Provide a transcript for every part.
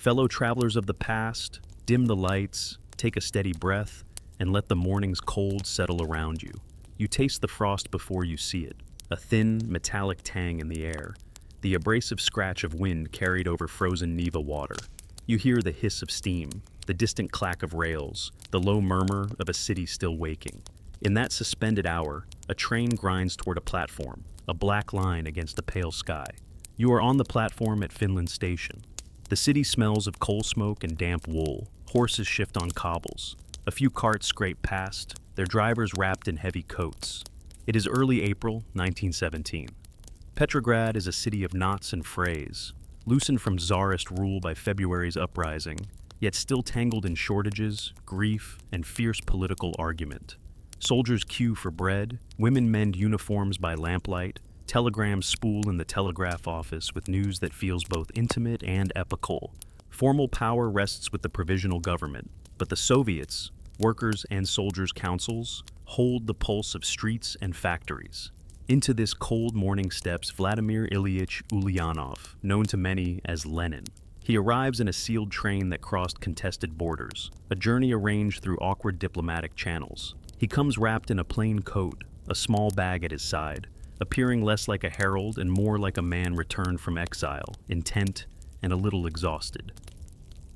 Fellow travelers of the past, dim the lights, take a steady breath, and let the morning's cold settle around you. You taste the frost before you see it, a thin, metallic tang in the air, the abrasive scratch of wind carried over frozen Neva water. You hear the hiss of steam, the distant clack of rails, the low murmur of a city still waking. In that suspended hour, a train grinds toward a platform, a black line against the pale sky. You are on the platform at Finland Station. The city smells of coal smoke and damp wool. Horses shift on cobbles. A few carts scrape past, their drivers wrapped in heavy coats. It is early April, 1917. Petrograd is a city of knots and frays, loosened from czarist rule by February's uprising, yet still tangled in shortages, grief, and fierce political argument. Soldiers queue for bread, women mend uniforms by lamplight, telegrams spool in the telegraph office with news that feels both intimate and epical. Formal power rests with the provisional government, but the Soviets, workers' and soldiers' councils, hold the pulse of streets and factories. Into this cold morning steps Vladimir Ilyich Ulyanov, known to many as Lenin. He arrives in a sealed train that crossed contested borders, a journey arranged through awkward diplomatic channels. He comes wrapped in a plain coat, a small bag at his side, appearing less like a herald and more like a man returned from exile, intent and a little exhausted.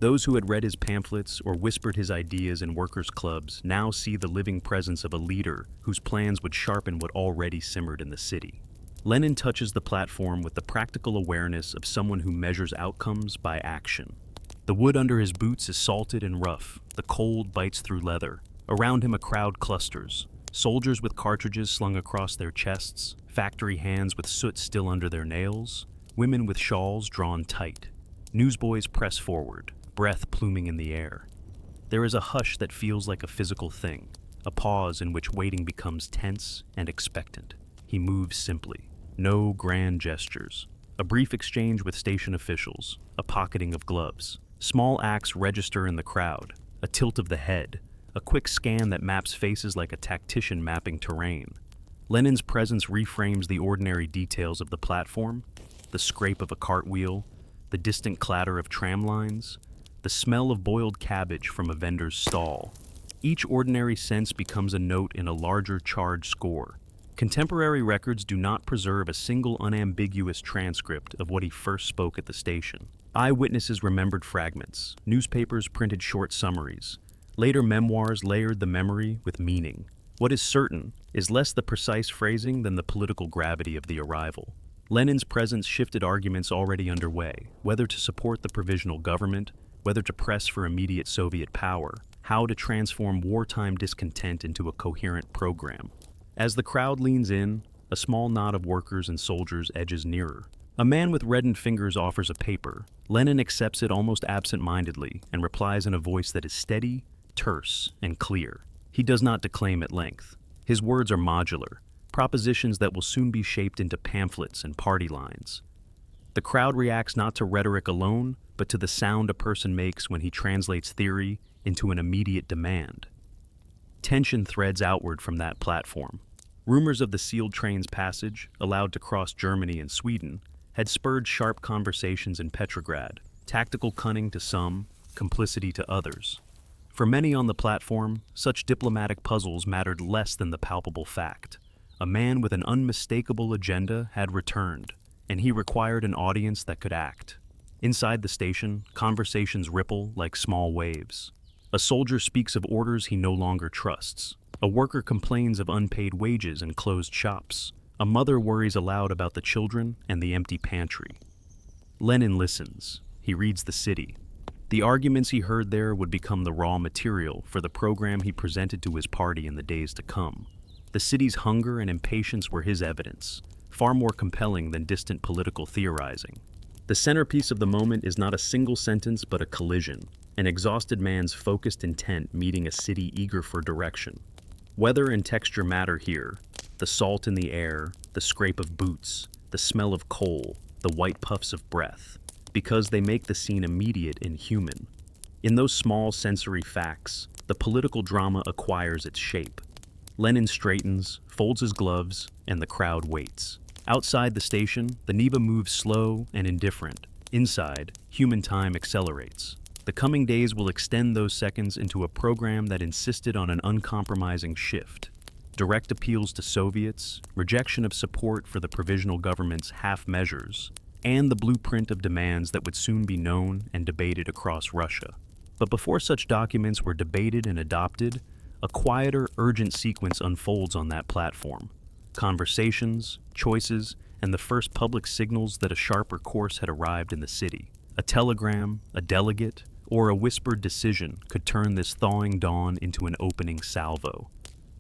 Those who had read his pamphlets or whispered his ideas in workers' clubs now see the living presence of a leader whose plans would sharpen what already simmered in the city. Lenin touches the platform with the practical awareness of someone who measures outcomes by action. The wood under his boots is salted and rough, the cold bites through leather. Around him a crowd clusters, soldiers with cartridges slung across their chests, factory hands with soot still under their nails, women with shawls drawn tight. Newsboys press forward, breath pluming in the air. There is a hush that feels like a physical thing, a pause in which waiting becomes tense and expectant. He moves simply. No grand gestures. A brief exchange with station officials, a pocketing of gloves. Small acts register in the crowd, a tilt of the head, a quick scan that maps faces like a tactician mapping terrain. Lenin's presence reframes the ordinary details of the platform, the scrape of a cartwheel, the distant clatter of tram lines, the smell of boiled cabbage from a vendor's stall. Each ordinary sense becomes a note in a larger charged score. Contemporary records do not preserve a single unambiguous transcript of what he first spoke at the station. Eyewitnesses remembered fragments, newspapers printed short summaries. Later memoirs layered the memory with meaning. What is certain is less the precise phrasing than the political gravity of the arrival. Lenin's presence shifted arguments already underway, whether to support the provisional government, whether to press for immediate Soviet power, how to transform wartime discontent into a coherent program. As the crowd leans in, a small knot of workers and soldiers edges nearer. A man with reddened fingers offers a paper. Lenin accepts it almost absent-mindedly and replies in a voice that is steady, terse, and clear. He does not declaim at length. His words are modular, propositions that will soon be shaped into pamphlets and party lines. The crowd reacts not to rhetoric alone, but to the sound a person makes when he translates theory into an immediate demand. Tension threads outward from that platform. Rumors of the sealed train's passage, allowed to cross Germany and Sweden, had spurred sharp conversations in Petrograd, tactical cunning to some, complicity to others. For many on the platform, such diplomatic puzzles mattered less than the palpable fact. A man with an unmistakable agenda had returned, and he required an audience that could act. Inside the station, conversations ripple like small waves. A soldier speaks of orders he no longer trusts. A worker complains of unpaid wages and closed shops. A mother worries aloud about the children and the empty pantry. Lenin listens. He reads the city. The arguments he heard there would become the raw material for the program he presented to his party in the days to come. The city's hunger and impatience were his evidence, far more compelling than distant political theorizing. The centerpiece of the moment is not a single sentence but a collision, an exhausted man's focused intent meeting a city eager for direction. Weather and texture matter here. The salt in the air, the scrape of boots, the smell of coal, the white puffs of breath, because they make the scene immediate and human. In those small sensory facts, the political drama acquires its shape. Lenin straightens, folds his gloves, and the crowd waits. Outside the station, the Neva moves slow and indifferent. Inside, human time accelerates. The coming days will extend those seconds into a program that insisted on an uncompromising shift. Direct appeals to Soviets, rejection of support for the provisional government's half measures, and the blueprint of demands that would soon be known and debated across Russia. But before such documents were debated and adopted, a quieter, urgent sequence unfolds on that platform. Conversations, choices, and the first public signals that a sharper course had arrived in the city. A telegram, a delegate, or a whispered decision could turn this thawing dawn into an opening salvo.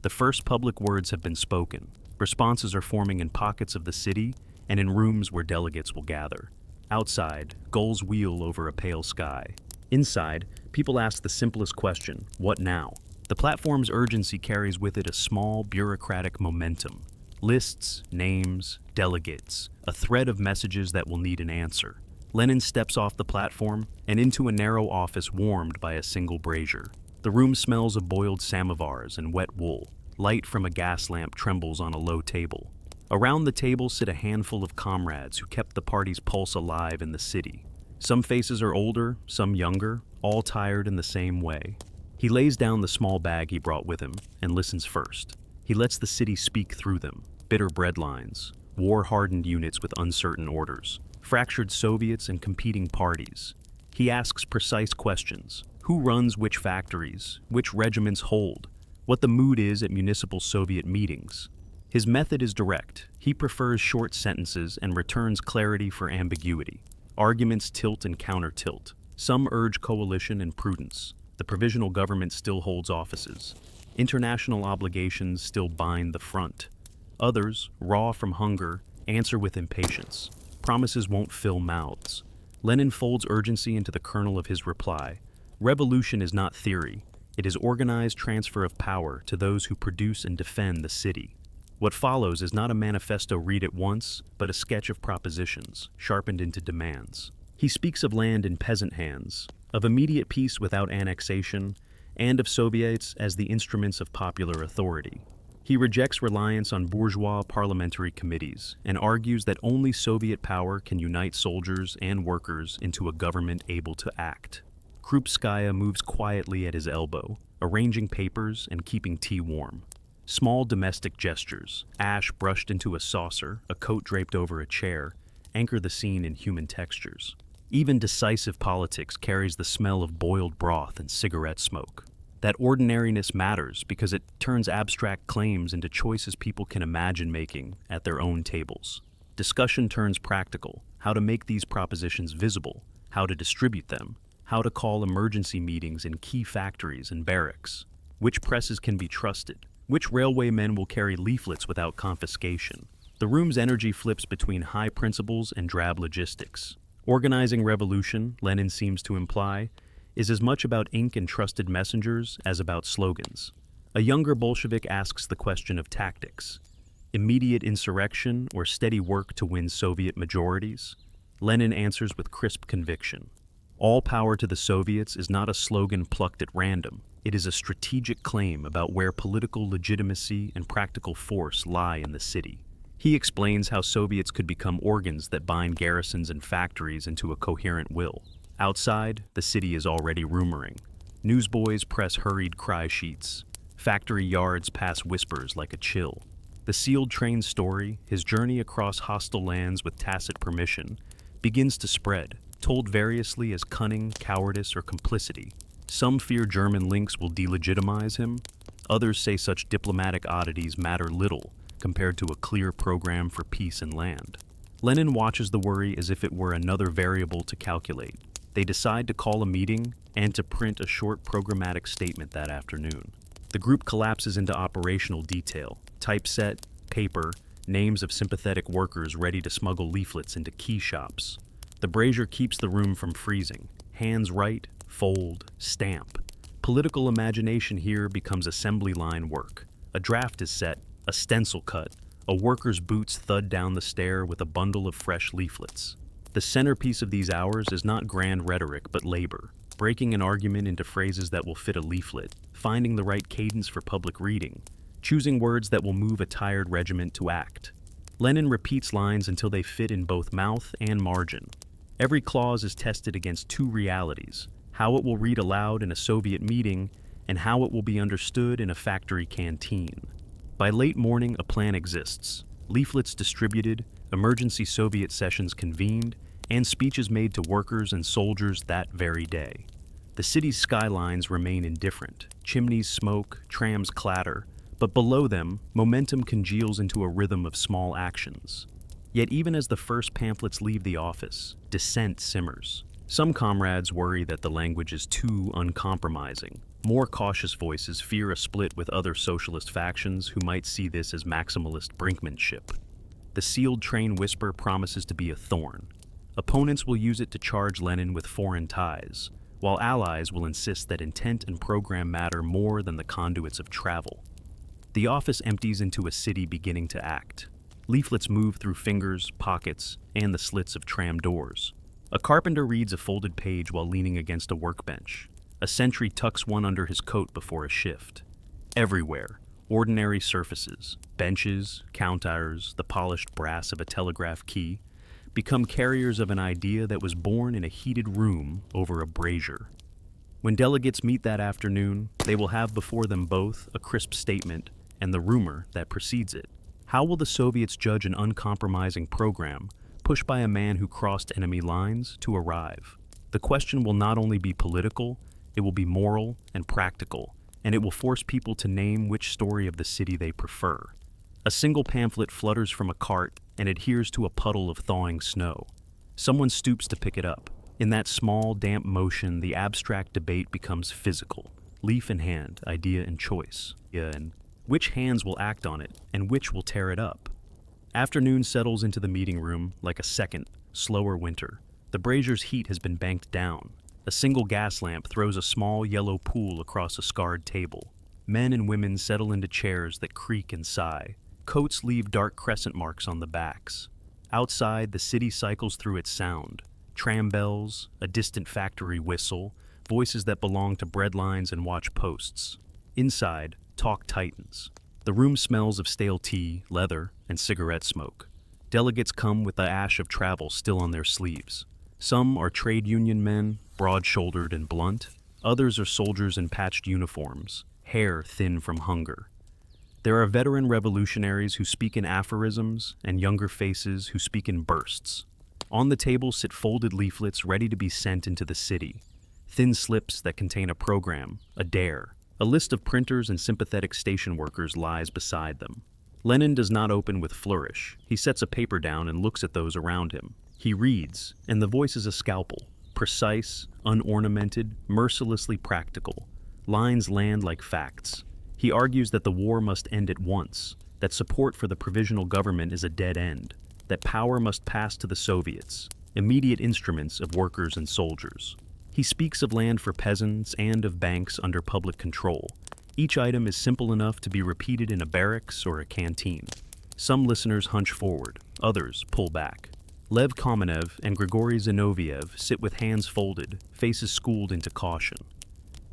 The first public words have been spoken. Responses are forming in pockets of the city and in rooms where delegates will gather. Outside, gulls wheel over a pale sky. Inside, people ask the simplest question, what now? The platform's urgency carries with it a small bureaucratic momentum. Lists, names, delegates, a thread of messages that will need an answer. Lenin steps off the platform and into a narrow office warmed by a single brazier. The room smells of boiled samovars and wet wool. Light from a gas lamp trembles on a low table. Around the table sit a handful of comrades who kept the party's pulse alive in the city. Some faces are older, some younger, all tired in the same way. He lays down the small bag he brought with him and listens first. He lets the city speak through them. Bitter breadlines, war-hardened units with uncertain orders, fractured Soviets and competing parties. He asks precise questions. Who runs which factories? Which regiments hold? What the mood is at municipal Soviet meetings? His method is direct. He prefers short sentences and returns clarity for ambiguity. Arguments tilt and counter-tilt. Some urge coalition and prudence. The provisional government still holds offices. International obligations still bind the front. Others, raw from hunger, answer with impatience. Promises won't fill mouths. Lenin folds urgency into the kernel of his reply. Revolution is not theory. It is organized transfer of power to those who produce and defend the city. What follows is not a manifesto read at once, but a sketch of propositions, sharpened into demands. He speaks of land in peasant hands, of immediate peace without annexation, and of Soviets as the instruments of popular authority. He rejects reliance on bourgeois parliamentary committees and argues that only Soviet power can unite soldiers and workers into a government able to act. Krupskaya moves quietly at his elbow, arranging papers and keeping tea warm. Small domestic gestures, ash brushed into a saucer, a coat draped over a chair, anchor the scene in human textures. Even decisive politics carries the smell of boiled broth and cigarette smoke. That ordinariness matters because it turns abstract claims into choices people can imagine making at their own tables. Discussion turns practical, how to make these propositions visible, how to distribute them, how to call emergency meetings in key factories and barracks, which presses can be trusted, which railway men will carry leaflets without confiscation. The room's energy flips between high principles and drab logistics. Organizing revolution, Lenin seems to imply, is as much about ink and trusted messengers as about slogans. A younger Bolshevik asks the question of tactics. Immediate insurrection or steady work to win Soviet majorities? Lenin answers with crisp conviction. All power to the Soviets is not a slogan plucked at random. It is a strategic claim about where political legitimacy and practical force lie in the city. He explains how Soviets could become organs that bind garrisons and factories into a coherent will. Outside, the city is already rumoring. Newsboys press hurried cry sheets. Factory yards pass whispers like a chill. The sealed train's story, his journey across hostile lands with tacit permission, begins to spread, told variously as cunning, cowardice, or complicity. Some fear German links will delegitimize him. Others say such diplomatic oddities matter little compared to a clear program for peace and land. Lenin watches the worry as if it were another variable to calculate. They decide to call a meeting and to print a short programmatic statement that afternoon. The group collapses into operational detail, typeset, paper, names of sympathetic workers ready to smuggle leaflets into key shops. The brazier keeps the room from freezing. Hands write, fold, stamp. Political imagination here becomes assembly line work. A draft is set, a stencil cut, a worker's boots thud down the stair with a bundle of fresh leaflets. The centerpiece of these hours is not grand rhetoric but labor, breaking an argument into phrases that will fit a leaflet, finding the right cadence for public reading, choosing words that will move a tired regiment to act. Lenin repeats lines until they fit in both mouth and margin. Every clause is tested against two realities: how it will read aloud in a Soviet meeting and how it will be understood in a factory canteen. By late morning, a plan exists. Leaflets distributed, emergency Soviet sessions convened, and speeches made to workers and soldiers that very day. The city's skylines remain indifferent. Chimneys smoke, trams clatter, but below them, momentum congeals into a rhythm of small actions. Yet even as the first pamphlets leave the office, dissent simmers. Some comrades worry that the language is too uncompromising. More cautious voices fear a split with other socialist factions who might see this as maximalist brinkmanship. The sealed train whisper promises to be a thorn. Opponents will use it to charge Lenin with foreign ties, while allies will insist that intent and program matter more than the conduits of travel. The office empties into a city beginning to act. Leaflets move through fingers, pockets, and the slits of tram doors. A carpenter reads a folded page while leaning against a workbench. A sentry tucks one under his coat before a shift. Everywhere, ordinary surfaces, benches, counters, the polished brass of a telegraph key, become carriers of an idea that was born in a heated room over a brazier. When delegates meet that afternoon, they will have before them both a crisp statement and the rumor that precedes it. How will the Soviets judge an uncompromising program pushed by a man who crossed enemy lines to arrive? The question will not only be political, it will be moral and practical, and it will force people to name which story of the city they prefer. A single pamphlet flutters from a cart and adheres to a puddle of thawing snow. Someone stoops to pick it up. In that small, damp motion, the abstract debate becomes physical. Leaf in hand, idea in choice. And which hands will act on it, and which will tear it up? Afternoon settles into the meeting room like a second, slower winter. The brazier's heat has been banked down. A single gas lamp throws a small yellow pool across a scarred table. Men and women settle into chairs that creak and sigh. Coats leave dark crescent marks on the backs. Outside, the city cycles through its sound. Tram bells, a distant factory whistle, voices that belong to breadlines and watch posts. Inside, talk tightens. The room smells of stale tea, leather, and cigarette smoke. Delegates come with the ash of travel still on their sleeves. Some are trade union men, broad-shouldered and blunt. Others are soldiers in patched uniforms, hair thin from hunger. There are veteran revolutionaries who speak in aphorisms and younger faces who speak in bursts. On the table sit folded leaflets ready to be sent into the city. Thin slips that contain a program, a dare. A list of printers and sympathetic station workers lies beside them. Lenin does not open with flourish. He sets a paper down and looks at those around him. He reads, and the voice is a scalpel. Precise, unornamented, mercilessly practical. Lines land like facts. He argues that the war must end at once, that support for the provisional government is a dead end, that power must pass to the Soviets, immediate instruments of workers and soldiers. He speaks of land for peasants and of banks under public control. Each item is simple enough to be repeated in a barracks or a canteen. Some listeners hunch forward, others pull back. Lev Kamenev and Grigory Zinoviev sit with hands folded, faces schooled into caution.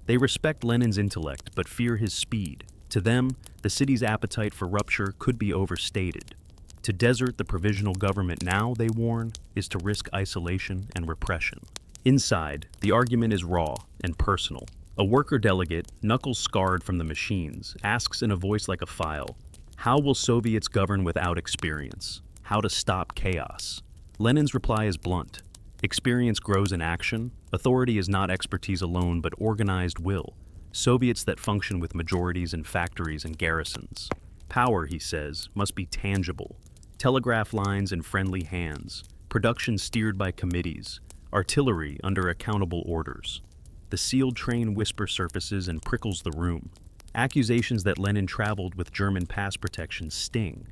They respect Lenin's intellect but fear his speed. To them, the city's appetite for rupture could be overstated. To desert the provisional government now, they warn, is to risk isolation and repression. Inside, the argument is raw and personal. A worker delegate, knuckles scarred from the machines, asks in a voice like a file, how will Soviets govern without experience? How to stop chaos? Lenin's reply is blunt. Experience grows in action. Authority is not expertise alone, but organized will. Soviets that function with majorities in factories and garrisons. Power, he says, must be tangible. Telegraph lines in friendly hands. Production steered by committees. Artillery under accountable orders. The sealed train whisper surfaces and prickles the room. Accusations that Lenin traveled with German pass protection sting.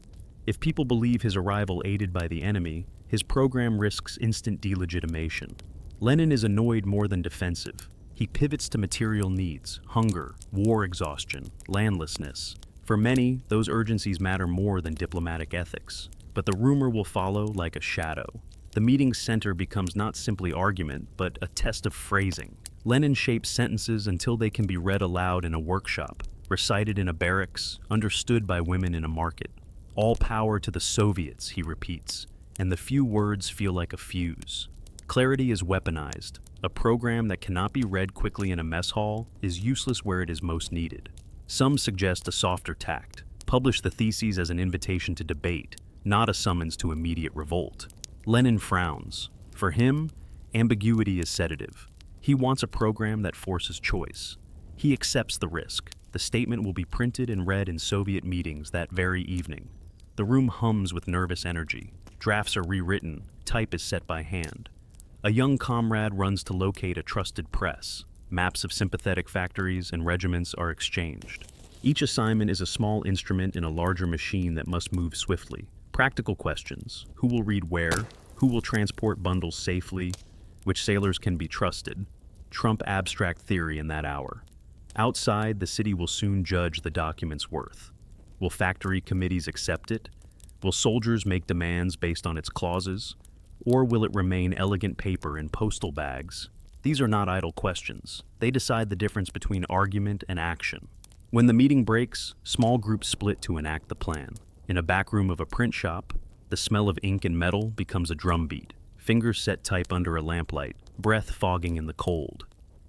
If people believe his arrival aided by the enemy, his program risks instant delegitimation. Lenin is annoyed more than defensive. He pivots to material needs, hunger, war exhaustion, landlessness. For many, those urgencies matter more than diplomatic ethics. But the rumor will follow like a shadow. The meeting's center becomes not simply argument, but a test of phrasing. Lenin shapes sentences until they can be read aloud in a workshop, recited in a barracks, understood by women in a market. All power to the Soviets, he repeats, and the few words feel like a fuse. Clarity is weaponized. A program that cannot be read quickly in a mess hall is useless where it is most needed. Some suggest a softer tact. Publish the theses as an invitation to debate, not a summons to immediate revolt. Lenin frowns. For him, ambiguity is sedative. He wants a program that forces choice. He accepts the risk. The statement will be printed and read in Soviet meetings that very evening. The room hums with nervous energy. Drafts are rewritten. Type is set by hand. A young comrade runs to locate a trusted press. Maps of sympathetic factories and regiments are exchanged. Each assignment is a small instrument in a larger machine that must move swiftly. Practical questions. Who will read where? Who will transport bundles safely? Which sailors can be trusted? Trump abstract theory in that hour. Outside, the city will soon judge the document's worth. Will factory committees accept it? Will soldiers make demands based on its clauses? Or will it remain elegant paper in postal bags? These are not idle questions. They decide the difference between argument and action. When the meeting breaks, small groups split to enact the plan. In a back room of a print shop, the smell of ink and metal becomes a drumbeat. Fingers set type under a lamplight, breath fogging in the cold.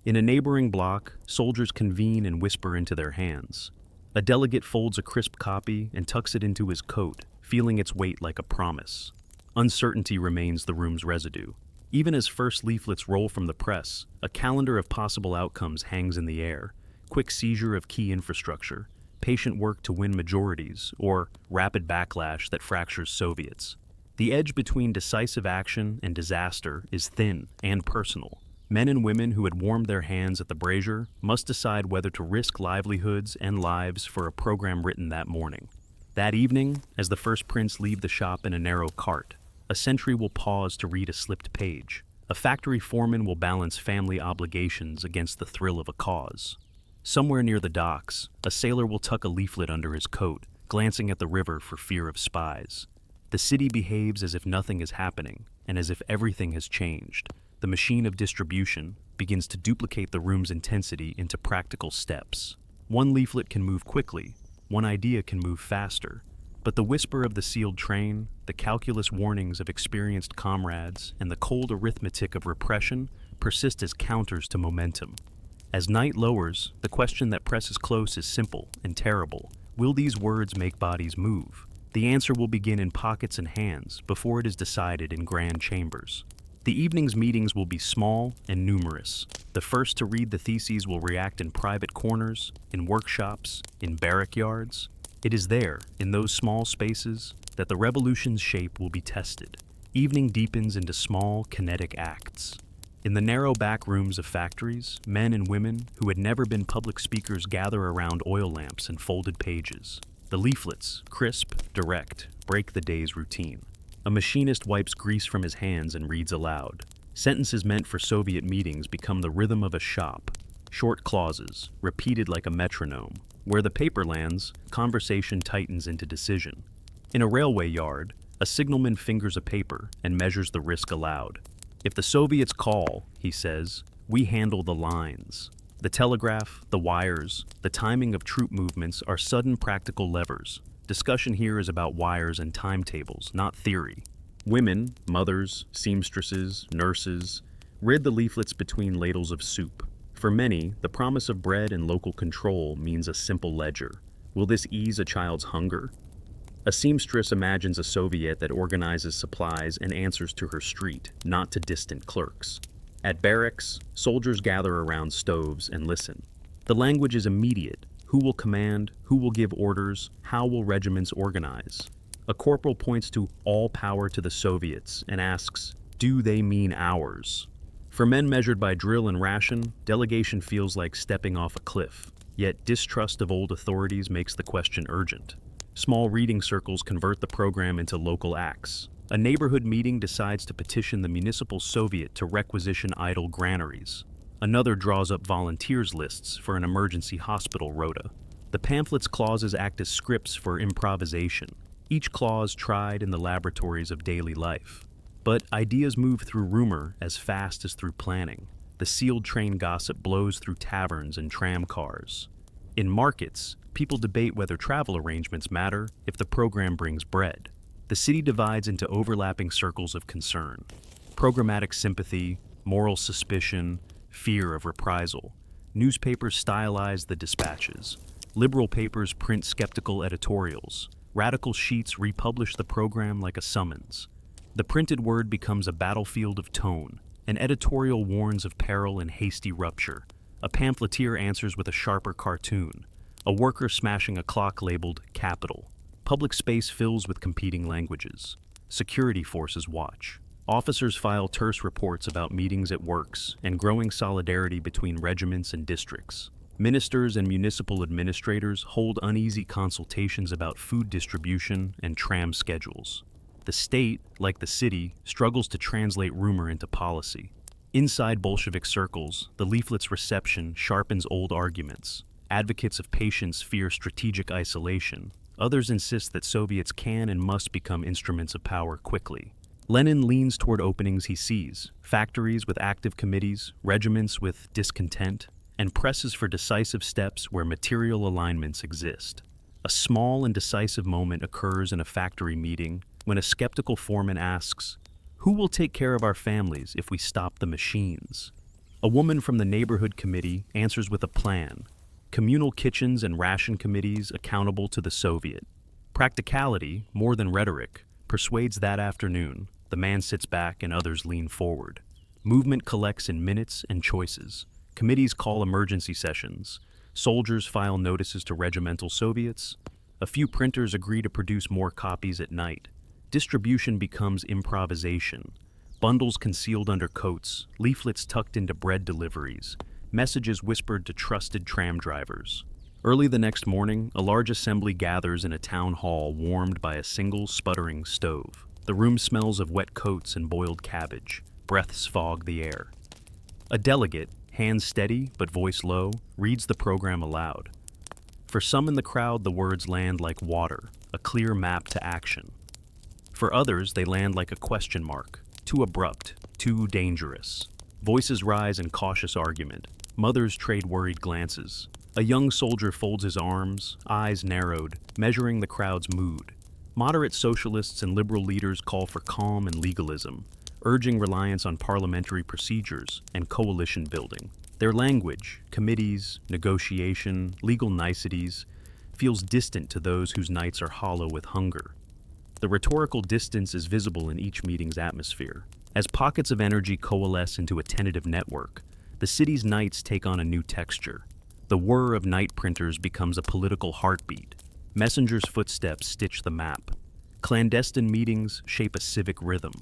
In a neighboring block, soldiers convene and whisper into their hands. A delegate folds a crisp copy and tucks it into his coat, feeling its weight like a promise. Uncertainty remains the room's residue. Even as first leaflets roll from the press, a calendar of possible outcomes hangs in the air. Quick seizure of key infrastructure, patient work to win majorities, or rapid backlash that fractures Soviets. The edge between decisive action and disaster is thin and personal. Men and women who had warmed their hands at the brazier must decide whether to risk livelihoods and lives for a program written that morning. That evening, as the first prints leave the shop in a narrow cart, a sentry will pause to read a slipped page. A factory foreman will balance family obligations against the thrill of a cause. Somewhere near the docks, a sailor will tuck a leaflet under his coat, glancing at the river for fear of spies. The city behaves as if nothing is happening, and as if everything has changed. The machine of distribution begins to duplicate the room's intensity into practical steps. One leaflet can move quickly, one idea can move faster, but the whisper of the sealed train, the calculus warnings of experienced comrades, and the cold arithmetic of repression persist as counters to momentum. As night lowers, the question that presses close is simple and terrible. Will these words make bodies move? The answer will begin in pockets and hands before it is decided in grand chambers. The evening's meetings will be small and numerous. The first to read the theses will react in private corners, in workshops, in barrack yards. It is there, in those small spaces, that the revolution's shape will be tested. Evening deepens into small, kinetic acts. In the narrow back rooms of factories, men and women who had never been public speakers gather around oil lamps and folded pages. The leaflets, crisp, direct, break the day's routine. A machinist wipes grease from his hands and reads aloud. Sentences meant for Soviet meetings become the rhythm of a shop. Short clauses, repeated like a metronome. Where the paper lands, conversation tightens into decision. In a railway yard, a signalman fingers a paper and measures the risk aloud. If the Soviets call, he says, we handle the lines. The telegraph, the wires, the timing of troop movements are sudden practical levers. Discussion here is about wires and timetables, not theory. Women, mothers, seamstresses, nurses, rid the leaflets between ladles of soup. For many, the promise of bread and local control means a simple ledger. Will this ease a child's hunger? A seamstress imagines a Soviet that organizes supplies and answers to her street, not to distant clerks. At barracks, soldiers gather around stoves and listen. The language is immediate. Who will command? Who will give orders? How will regiments organize? A corporal points to all power to the Soviets and asks, do they mean ours? For men measured by drill and ration, delegation feels like stepping off a cliff. Yet distrust of old authorities makes the question urgent. Small reading circles convert the program into local acts. A neighborhood meeting decides to petition the municipal Soviet to requisition idle granaries. Another draws up volunteers lists for an emergency hospital rota. The pamphlet's clauses act as scripts for improvisation, each clause tried in the laboratories of daily life. But ideas move through rumor as fast as through planning. The sealed train gossip blows through taverns and tram cars. In markets, people debate whether travel arrangements matter if the program brings bread. The city divides into overlapping circles of concern. Programmatic sympathy, moral suspicion, fear of reprisal. Newspapers stylize the dispatches. Liberal papers print skeptical editorials. Radical sheets republish the program like a summons. The printed word becomes a battlefield of tone. An editorial warns of peril and hasty rupture. A pamphleteer answers with a sharper cartoon. A worker smashing a clock labeled capital. Public space fills with competing languages. Security forces watch. Officers file terse reports about meetings at works and growing solidarity between regiments and districts. Ministers and municipal administrators hold uneasy consultations about food distribution and tram schedules. The state, like the city, struggles to translate rumor into policy. Inside Bolshevik circles, the leaflet's reception sharpens old arguments. Advocates of patience fear strategic isolation. Others insist that Soviets can and must become instruments of power quickly. Lenin leans toward openings he sees, factories with active committees, regiments with discontent, and presses for decisive steps where material alignments exist. A small and decisive moment occurs in a factory meeting when a skeptical foreman asks, "Who will take care of our families if we stop the machines?" A woman from the neighborhood committee answers with a plan: communal kitchens and ration committees accountable to the Soviet. Practicality, more than rhetoric, persuades that afternoon. The man sits back and others lean forward. Movement collects in minutes and choices. Committees call emergency sessions. Soldiers file notices to regimental Soviets. A few printers agree to produce more copies at night. Distribution becomes improvisation. Bundles concealed under coats, leaflets tucked into bread deliveries, messages whispered to trusted tram drivers. Early the next morning, a large assembly gathers in a town hall warmed by a single sputtering stove. The room smells of wet coats and boiled cabbage. Breaths fog the air. A delegate, hands steady but voice low, reads the program aloud. For some in the crowd, the words land like water, a clear map to action. For others, they land like a question mark, too abrupt, too dangerous. Voices rise in cautious argument. Mothers trade worried glances. A young soldier folds his arms, eyes narrowed, measuring the crowd's mood. Moderate socialists and liberal leaders call for calm and legalism, urging reliance on parliamentary procedures and coalition building. Their language, committees, negotiation, legal niceties, feels distant to those whose nights are hollow with hunger. The rhetorical distance is visible in each meeting's atmosphere. As pockets of energy coalesce into a tentative network, the city's nights take on a new texture. The whir of night printers becomes a political heartbeat. Messengers' footsteps stitch the map. Clandestine meetings shape a civic rhythm.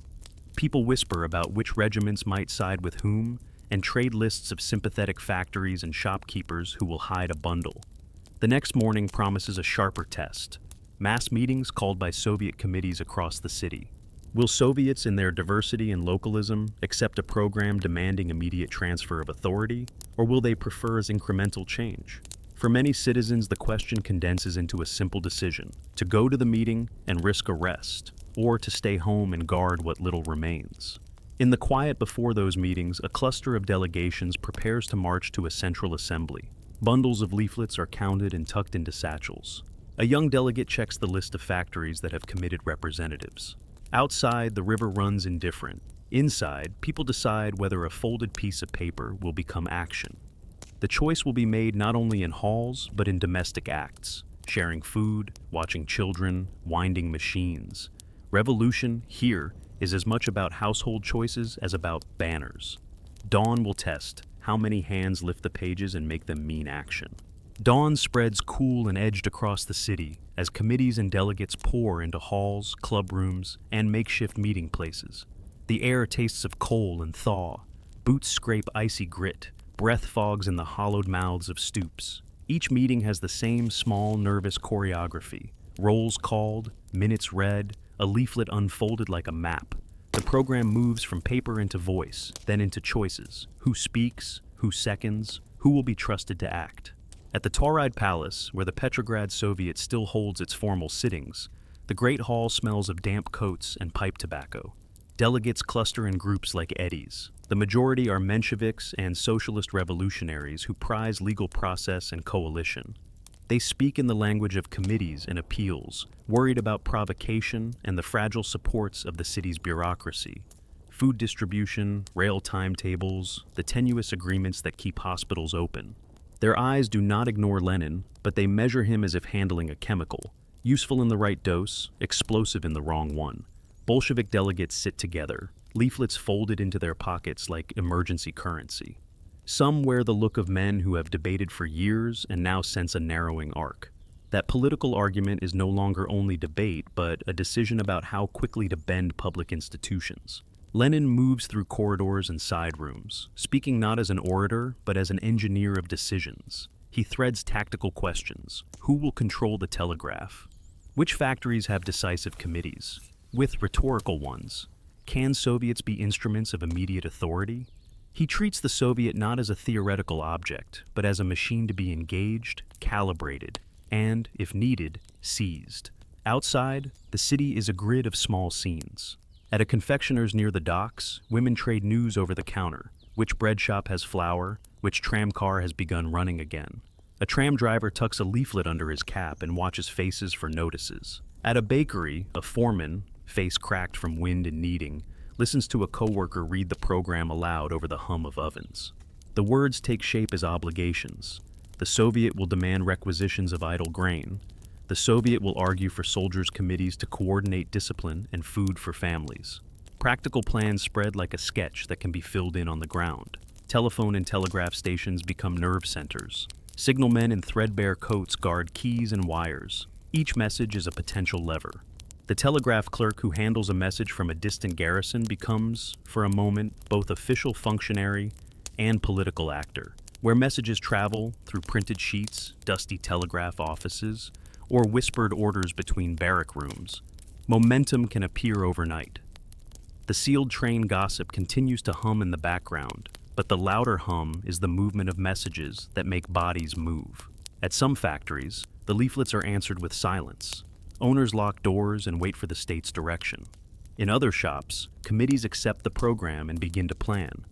People whisper about which regiments might side with whom, and trade lists of sympathetic factories and shopkeepers who will hide a bundle. The next morning promises a sharper test. Mass meetings called by Soviet committees across the city. Will Soviets, in their diversity and localism, accept a program demanding immediate transfer of authority, or will they prefer as incremental change? For many citizens, the question condenses into a simple decision: to go to the meeting and risk arrest, or to stay home and guard what little remains. In the quiet before those meetings, a cluster of delegations prepares to march to a central assembly. Bundles of leaflets are counted and tucked into satchels. A young delegate checks the list of factories that have committed representatives. Outside, the river runs indifferent. Inside, people decide whether a folded piece of paper will become action. The choice will be made not only in halls, but in domestic acts, sharing food, watching children, winding machines. Revolution, here, is as much about household choices as about banners. Dawn will test how many hands lift the pages and make them mean action. Dawn spreads cool and edged across the city as committees and delegates pour into halls, club rooms, and makeshift meeting places. The air tastes of coal and thaw. Boots scrape icy grit. Breath fogs in the hollowed mouths of stoops. Each meeting has the same small, nervous choreography. Rolls called, minutes read, a leaflet unfolded like a map. The program moves from paper into voice, then into choices. Who speaks? Who seconds? Who will be trusted to act? At the Tauride Palace, where the Petrograd Soviet still holds its formal sittings, the Great Hall smells of damp coats and pipe tobacco. Delegates cluster in groups like eddies. The majority are Mensheviks and socialist revolutionaries who prize legal process and coalition. They speak in the language of committees and appeals, worried about provocation and the fragile supports of the city's bureaucracy. food distribution, rail timetables, the tenuous agreements that keep hospitals open. Their eyes do not ignore Lenin, but they measure him as if handling a chemical, useful in the right dose, explosive in the wrong one. Bolshevik delegates sit together, leaflets folded into their pockets like emergency currency. Some wear the look of men who have debated for years and now sense a narrowing arc. That political argument is no longer only debate, but a decision about how quickly to bend public institutions. Lenin moves through corridors and side rooms, speaking not as an orator, but as an engineer of decisions. He threads tactical questions. Who will control the telegraph? Which factories have decisive committees? With rhetorical ones. Can Soviets be instruments of immediate authority? He treats the Soviet not as a theoretical object, but as a machine to be engaged, calibrated, and, if needed, seized. Outside, the city is a grid of small scenes. At a confectioner's near the docks, women trade news over the counter. Which bread shop has flour? Which tram car has begun running again? A tram driver tucks a leaflet under his cap and watches faces for notices. At a bakery, a foreman, face cracked from wind and kneading, listens to a coworker read the program aloud over the hum of ovens. The words take shape as obligations. The Soviet will demand requisitions of idle grain. The Soviet will argue for soldiers' committees to coordinate discipline and food for families. Practical plans spread like a sketch that can be filled in on the ground. Telephone and telegraph stations become nerve centers. Signalmen in threadbare coats guard keys and wires. Each message is a potential lever. The telegraph clerk who handles a message from a distant garrison becomes, for a moment, both official functionary and political actor. Where messages travel through printed sheets, dusty telegraph offices, or whispered orders between barrack rooms, momentum can appear overnight. The sealed train gossip continues to hum in the background, but the louder hum is the movement of messages that make bodies move. At some factories, the leaflets are answered with silence. Owners lock doors and wait for the state's direction. In other shops, committees accept the program and begin to plan.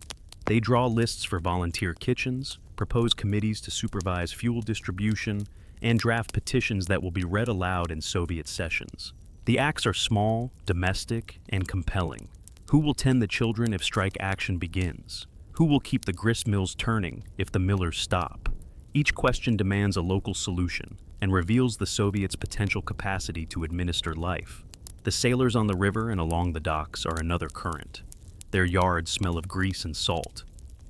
They draw lists for volunteer kitchens, propose committees to supervise fuel distribution, and draft petitions that will be read aloud in Soviet sessions. The acts are small, domestic, and compelling. Who will tend the children if strike action begins? Who will keep the grist mills turning if the millers stop? Each question demands a local solution and reveals the Soviets' potential capacity to administer life. The sailors on the river and along the docks are another current. Their yards smell of grease and salt.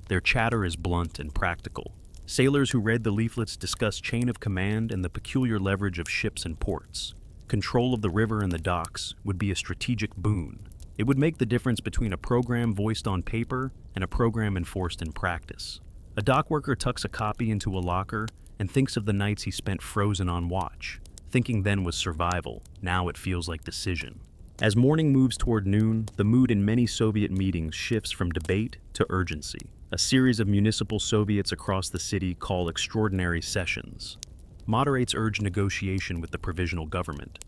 Their chatter is blunt and practical. Sailors who read the leaflets discuss chain of command and the peculiar leverage of ships and ports. Control of the river and the docks would be a strategic boon. It would make the difference between a program voiced on paper and a program enforced in practice. A dockworker tucks a copy into a locker and thinks of the nights he spent frozen on watch. Thinking then was survival, now it feels like decision. As morning moves toward noon, the mood in many Soviet meetings shifts from debate to urgency. A series of municipal Soviets across the city call extraordinary sessions. Moderates urge negotiation with the provisional government.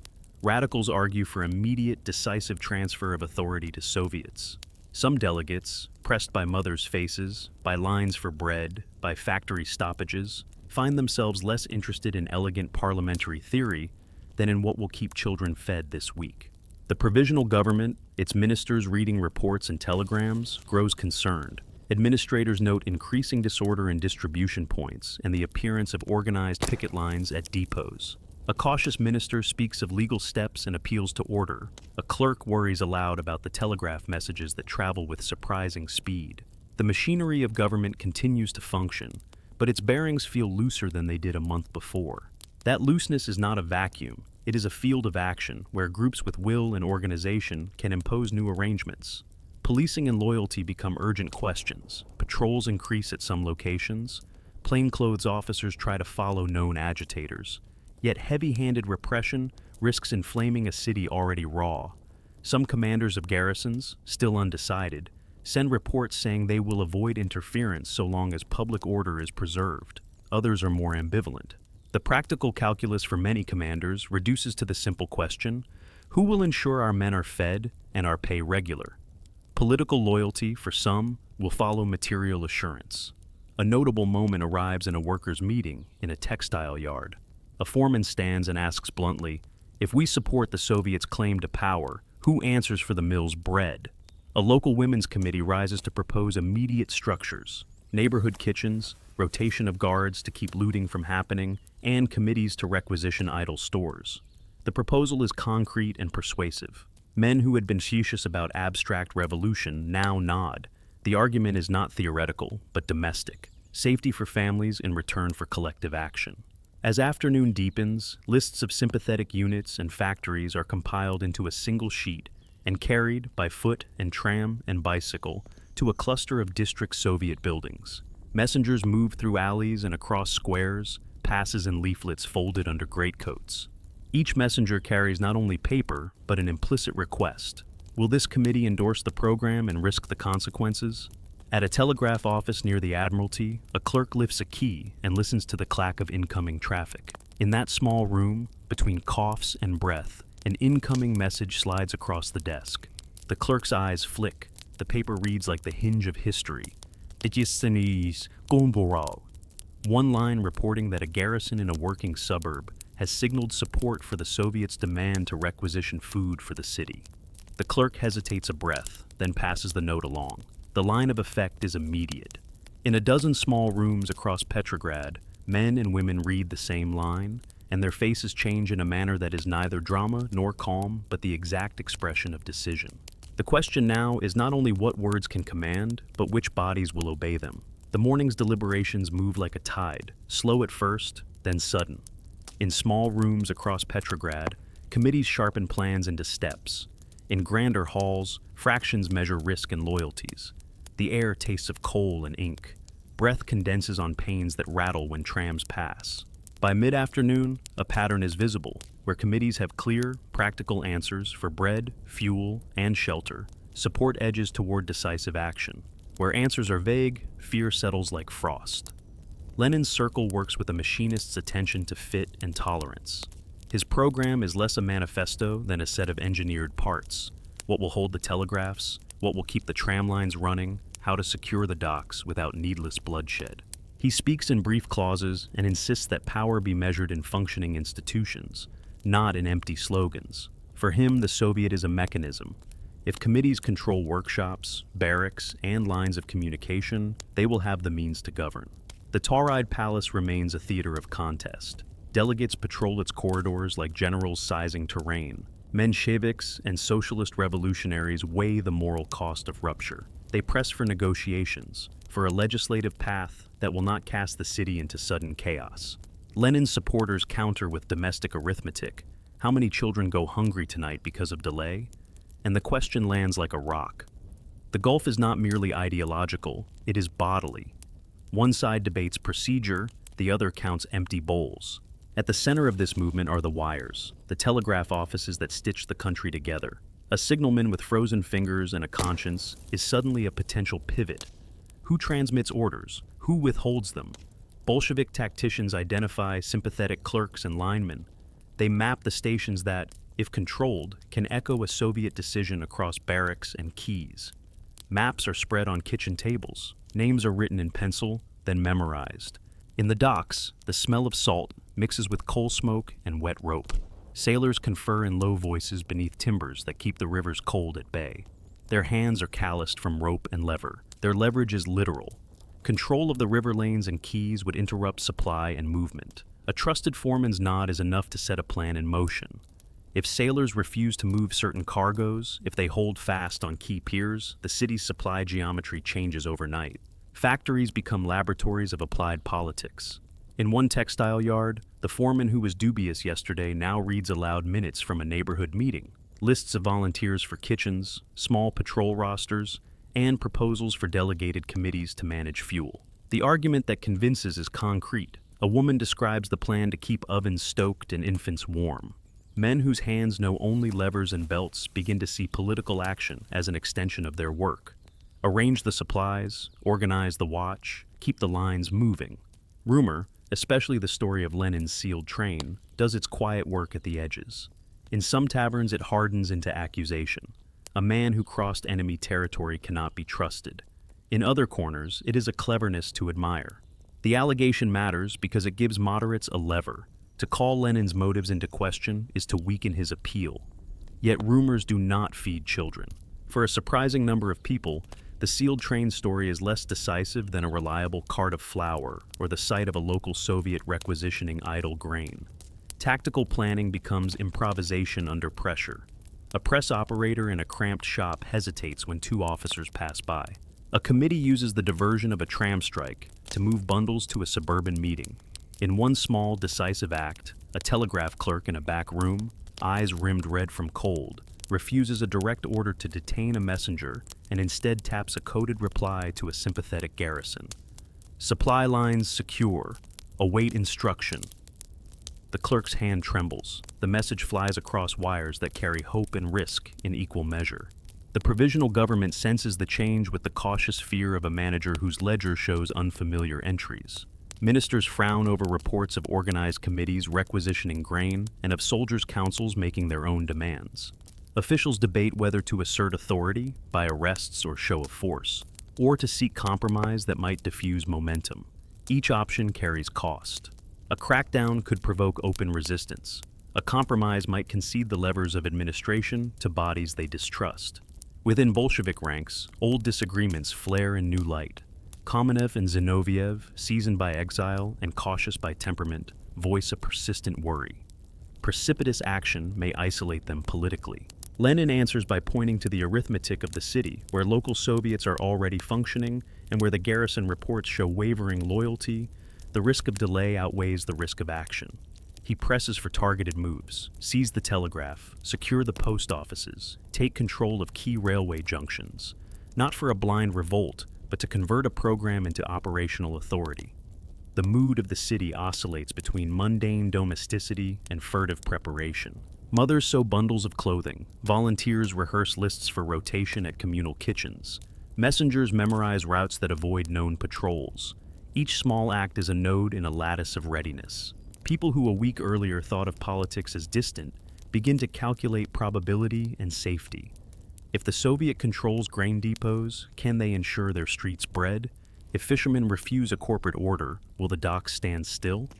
Radicals argue for immediate, decisive transfer of authority to Soviets. Some delegates, pressed by mothers' faces, by lines for bread, by factory stoppages, find themselves less interested in elegant parliamentary theory than in what will keep children fed this week. The provisional government, its ministers reading reports and telegrams, grows concerned. Administrators note increasing disorder in distribution points and the appearance of organized picket lines at depots. A cautious minister speaks of legal steps and appeals to order. A clerk worries aloud about the telegraph messages that travel with surprising speed. The machinery of government continues to function, but its bearings feel looser than they did a month before. That looseness is not a vacuum. It is a field of action where groups with will and organization can impose new arrangements. Policing and loyalty become urgent questions. Patrols increase at some locations. Plainclothes officers try to follow known agitators. Yet heavy-handed repression risks inflaming a city already raw. Some commanders of garrisons, still undecided, send reports saying they will avoid interference so long as public order is preserved. Others are more ambivalent. The practical calculus for many commanders reduces to the simple question, who will ensure our men are fed and our pay regular? Political loyalty, for some, will follow material assurance. A notable moment arrives in a workers' meeting in a textile yard. A foreman stands and asks bluntly, if we support the Soviets' claim to power, who answers for the mill's bread? A local women's committee rises to propose immediate structures, neighborhood kitchens, rotation of guards to keep looting from happening, and committees to requisition idle stores. The proposal is concrete and persuasive. Men who had been sheepish about abstract revolution now nod. The argument is not theoretical, but domestic. Safety for families in return for collective action. As afternoon deepens, lists of sympathetic units and factories are compiled into a single sheet and carried by foot and tram and bicycle to a cluster of district Soviet buildings. Messengers move through alleys and across squares, passes and leaflets folded under greatcoats. Each messenger carries not only paper, but an implicit request. Will this committee endorse the program and risk the consequences? At a telegraph office near the Admiralty, a clerk lifts a key and listens to the clack of incoming traffic. In that small room, between coughs and breath, an incoming message slides across the desk. The clerk's eyes flick. The paper reads like the hinge of history. One line reporting that a garrison in a working suburb has signaled support for the Soviets' demand to requisition food for the city. The clerk hesitates a breath, then passes the note along. The line of effect is immediate. In a dozen small rooms across Petrograd, men and women read the same line, and their faces change in a manner that is neither drama nor calm, but the exact expression of decision. The question now is not only what words can command, but which bodies will obey them. The morning's deliberations move like a tide, slow at first, then sudden. In small rooms across Petrograd, committees sharpen plans into steps. In grander halls, fractions measure risk and loyalties. The air tastes of coal and ink. Breath condenses on panes that rattle when trams pass. By mid-afternoon, a pattern is visible, where committees have clear, practical answers for bread, fuel, and shelter. Support edges toward decisive action. Where answers are vague, fear settles like frost. Lenin's circle works with a machinist's attention to fit and tolerance. His program is less a manifesto than a set of engineered parts. What will hold the telegraphs, what will keep the tram lines running, how to secure the docks without needless bloodshed. He speaks in brief clauses and insists that power be measured in functioning institutions, not in empty slogans. For him, the Soviet is a mechanism. If committees control workshops, barracks, and lines of communication, they will have the means to govern. The Tauride Palace remains a theater of contest. Delegates patrol its corridors like generals sizing terrain. Mensheviks and socialist revolutionaries weigh the moral cost of rupture. They press for negotiations, for a legislative path that will not cast the city into sudden chaos. Lenin's supporters counter with domestic arithmetic. How many children go hungry tonight because of delay? And the question lands like a rock. The gulf is not merely ideological, it is bodily. One side debates procedure, the other counts empty bowls. At the center of this movement are the wires, the telegraph offices that stitch the country together. A signalman with frozen fingers and a conscience is suddenly a potential pivot. Who transmits orders? Who withholds them? Bolshevik tacticians identify sympathetic clerks and linemen. They map the stations that, if controlled, can echo a Soviet decision across barracks and quays. Maps are spread on kitchen tables. Names are written in pencil, then memorized. In the docks, the smell of salt mixes with coal smoke and wet rope. Sailors confer in low voices beneath timbers that keep the rivers cold at bay. Their hands are calloused from rope and lever. Their leverage is literal. Control of the river lanes and quays would interrupt supply and movement. A trusted foreman's nod is enough to set a plan in motion. If sailors refuse to move certain cargoes, if they hold fast on key piers, the city's supply geometry changes overnight. Factories become laboratories of applied politics. In one textile yard, the foreman who was dubious yesterday now reads aloud minutes from a neighborhood meeting, lists of volunteers for kitchens, small patrol rosters, and proposals for delegated committees to manage fuel. The argument that convinces is concrete. A woman describes the plan to keep ovens stoked and infants warm. Men whose hands know only levers and belts begin to see political action as an extension of their work. Arrange the supplies, organize the watch, keep the lines moving. Rumor, especially the story of Lenin's sealed train, does its quiet work at the edges. In some taverns it hardens into accusation. A man who crossed enemy territory cannot be trusted. In other corners, it is a cleverness to admire. The allegation matters because it gives moderates a lever. To call Lenin's motives into question is to weaken his appeal. Yet rumors do not feed children. For a surprising number of people, the sealed train story is less decisive than a reliable cart of flour or the sight of a local Soviet requisitioning idle grain. Tactical planning becomes improvisation under pressure. A press operator in a cramped shop hesitates when two officers pass by. A committee uses the diversion of a tram strike to move bundles to a suburban meeting. In one small, decisive act, a telegraph clerk in a back room, eyes rimmed red from cold, refuses a direct order to detain a messenger and instead taps a coded reply to a sympathetic garrison. Supply lines secure. Await instruction. The clerk's hand trembles. The message flies across wires that carry hope and risk in equal measure. The provisional government senses the change with the cautious fear of a manager whose ledger shows unfamiliar entries. Ministers frown over reports of organized committees requisitioning grain and of soldiers' councils making their own demands. Officials debate whether to assert authority by arrests or show of force, or to seek compromise that might diffuse momentum. Each option carries cost. A crackdown could provoke open resistance. A compromise might concede the levers of administration to bodies they distrust. Within Bolshevik ranks, old disagreements flare in new light. Kamenev and Zinoviev, seasoned by exile and cautious by temperament, voice a persistent worry. Precipitous action may isolate them politically. Lenin answers by pointing to the arithmetic of the city, where local Soviets are already functioning and where the garrison reports show wavering loyalty. The risk of delay outweighs the risk of action. He presses for targeted moves, seize the telegraph, secure the post offices, take control of key railway junctions, not for a blind revolt, but to convert a program into operational authority. The mood of the city oscillates between mundane domesticity and furtive preparation. Mothers sew bundles of clothing, volunteers rehearse lists for rotation at communal kitchens, messengers memorize routes that avoid known patrols. Each small act is a node in a lattice of readiness. People who a week earlier thought of politics as distant begin to calculate probability and safety. If the Soviet controls grain depots, can they ensure their streets bread? If fishermen refuse a corporate order, will the docks stand still?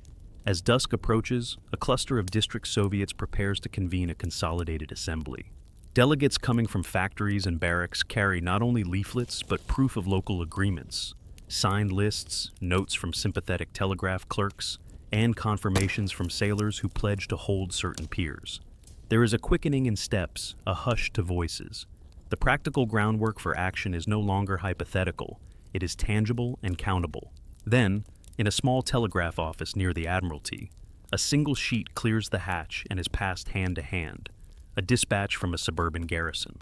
As dusk approaches, a cluster of district Soviets prepares to convene a consolidated assembly. Delegates coming from factories and barracks carry not only leaflets but proof of local agreements, signed lists, notes from sympathetic telegraph clerks, and confirmations from sailors who pledge to hold certain piers. There is a quickening in steps, a hush to voices. The practical groundwork for action is no longer hypothetical, it is tangible and countable. Then, in a small telegraph office near the Admiralty, a single sheet clears the hatch and is passed hand to hand, a dispatch from a suburban garrison.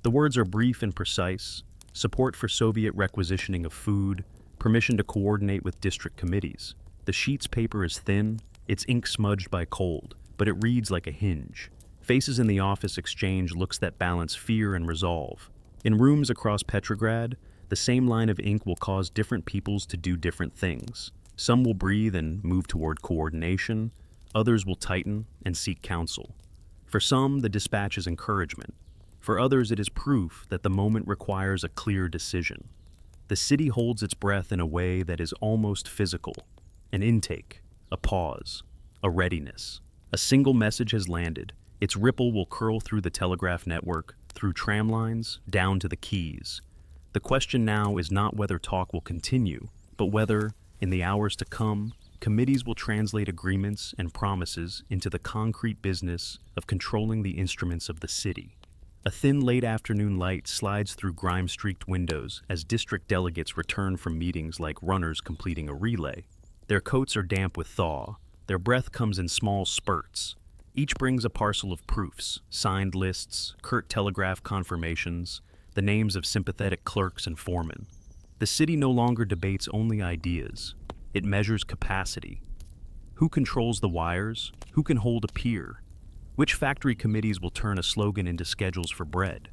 The words are brief and precise: support for Soviet requisitioning of food, permission to coordinate with district committees. The sheet's paper is thin, its ink smudged by cold, but it reads like a hinge. Faces in the office exchange looks that balance fear and resolve. In rooms across Petrograd, the same line of ink will cause different peoples to do different things. Some will breathe and move toward coordination, others will tighten and seek counsel. For some, the dispatch is encouragement. For others, it is proof that the moment requires a clear decision. The city holds its breath in a way that is almost physical. An intake, a pause, a readiness. A single message has landed. Its ripple will curl through the telegraph network, through tram lines, down to the quays. The question now is not whether talk will continue, but whether, in the hours to come, committees will translate agreements and promises into the concrete business of controlling the instruments of the city. A thin late-afternoon light slides through grime-streaked windows as district delegates return from meetings like runners completing a relay. Their coats are damp with thaw. Their breath comes in small spurts. Each brings a parcel of proofs, signed lists, curt telegraph confirmations, the names of sympathetic clerks and foremen. The city no longer debates only ideas. It measures capacity. Who controls the wires? Who can hold a pier? Which factory committees will turn a slogan into schedules for bread?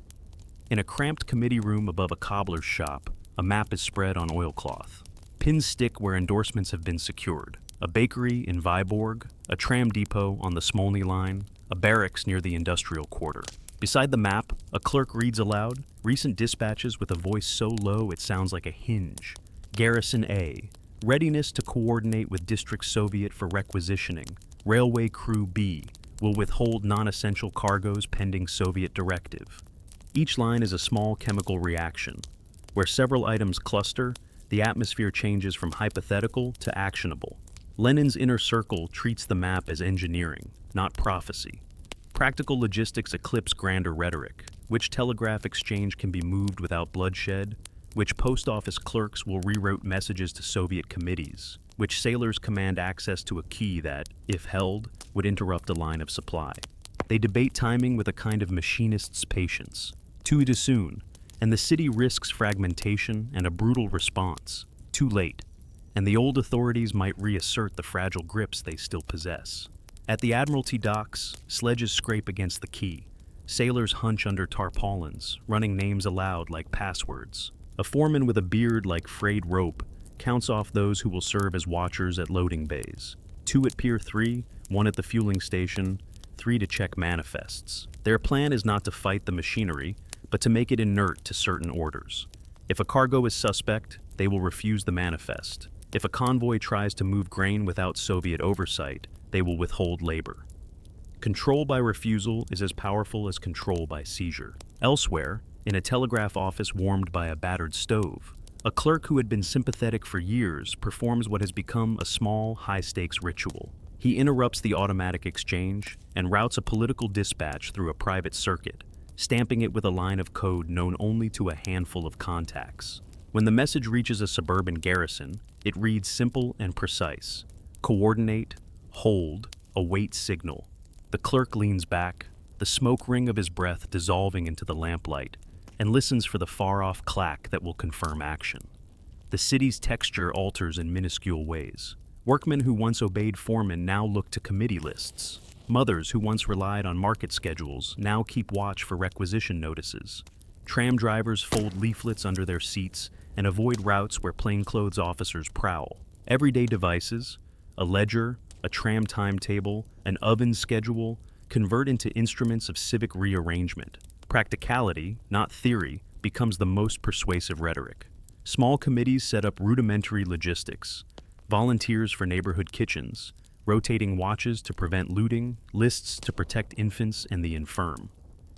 In a cramped committee room above a cobbler's shop, a map is spread on oilcloth. Pins stick where endorsements have been secured. A bakery in Vyborg, a tram depot on the Smolny line, a barracks near the industrial quarter. Beside the map, a clerk reads aloud recent dispatches with a voice so low it sounds like a hinge. Garrison A. Readiness to coordinate with District Soviet for requisitioning. Railway Crew B. Will withhold non-essential cargoes pending Soviet directive. Each line is a small chemical reaction. Where several items cluster, the atmosphere changes from hypothetical to actionable. Lenin's inner circle treats the map as engineering, not prophecy. Practical logistics eclipse grander rhetoric. Which telegraph exchange can be moved without bloodshed? Which post office clerks will reroute messages to Soviet committees? Which sailors command access to a key that, if held, would interrupt a line of supply? They debate timing with a kind of machinist's patience. Too soon, and the city risks fragmentation and a brutal response. Too late, and the old authorities might reassert the fragile grips they still possess. At the Admiralty docks, sledges scrape against the quay. Sailors hunch under tarpaulins, running names aloud like passwords. A foreman with a beard like frayed rope counts off those who will serve as watchers at loading bays. 2 at Pier 3, 1 at the fueling station, 3 to check manifests. Their plan is not to fight the machinery, but to make it inert to certain orders. If a cargo is suspect, they will refuse the manifest. If a convoy tries to move grain without Soviet oversight, they will withhold labor. Control by refusal is as powerful as control by seizure. Elsewhere, in a telegraph office warmed by a battered stove, a clerk who had been sympathetic for years performs what has become a small, high-stakes ritual. He interrupts the automatic exchange and routes a political dispatch through a private circuit, stamping it with a line of code known only to a handful of contacts. When the message reaches a suburban garrison, it reads simple and precise. Coordinate, hold, await signal. The clerk leans back, the smoke ring of his breath dissolving into the lamplight, and listens for the far-off clack that will confirm action. The city's texture alters in minuscule ways. Workmen who once obeyed foremen now look to committee lists. Mothers who once relied on market schedules now keep watch for requisition notices. Tram drivers fold leaflets under their seats and avoid routes where plainclothes officers prowl. Everyday devices, a ledger, a tram timetable, an oven schedule, convert into instruments of civic rearrangement. Practicality, not theory, becomes the most persuasive rhetoric. Small committees set up rudimentary logistics. Volunteers for neighborhood kitchens, rotating watches to prevent looting, lists to protect infants and the infirm.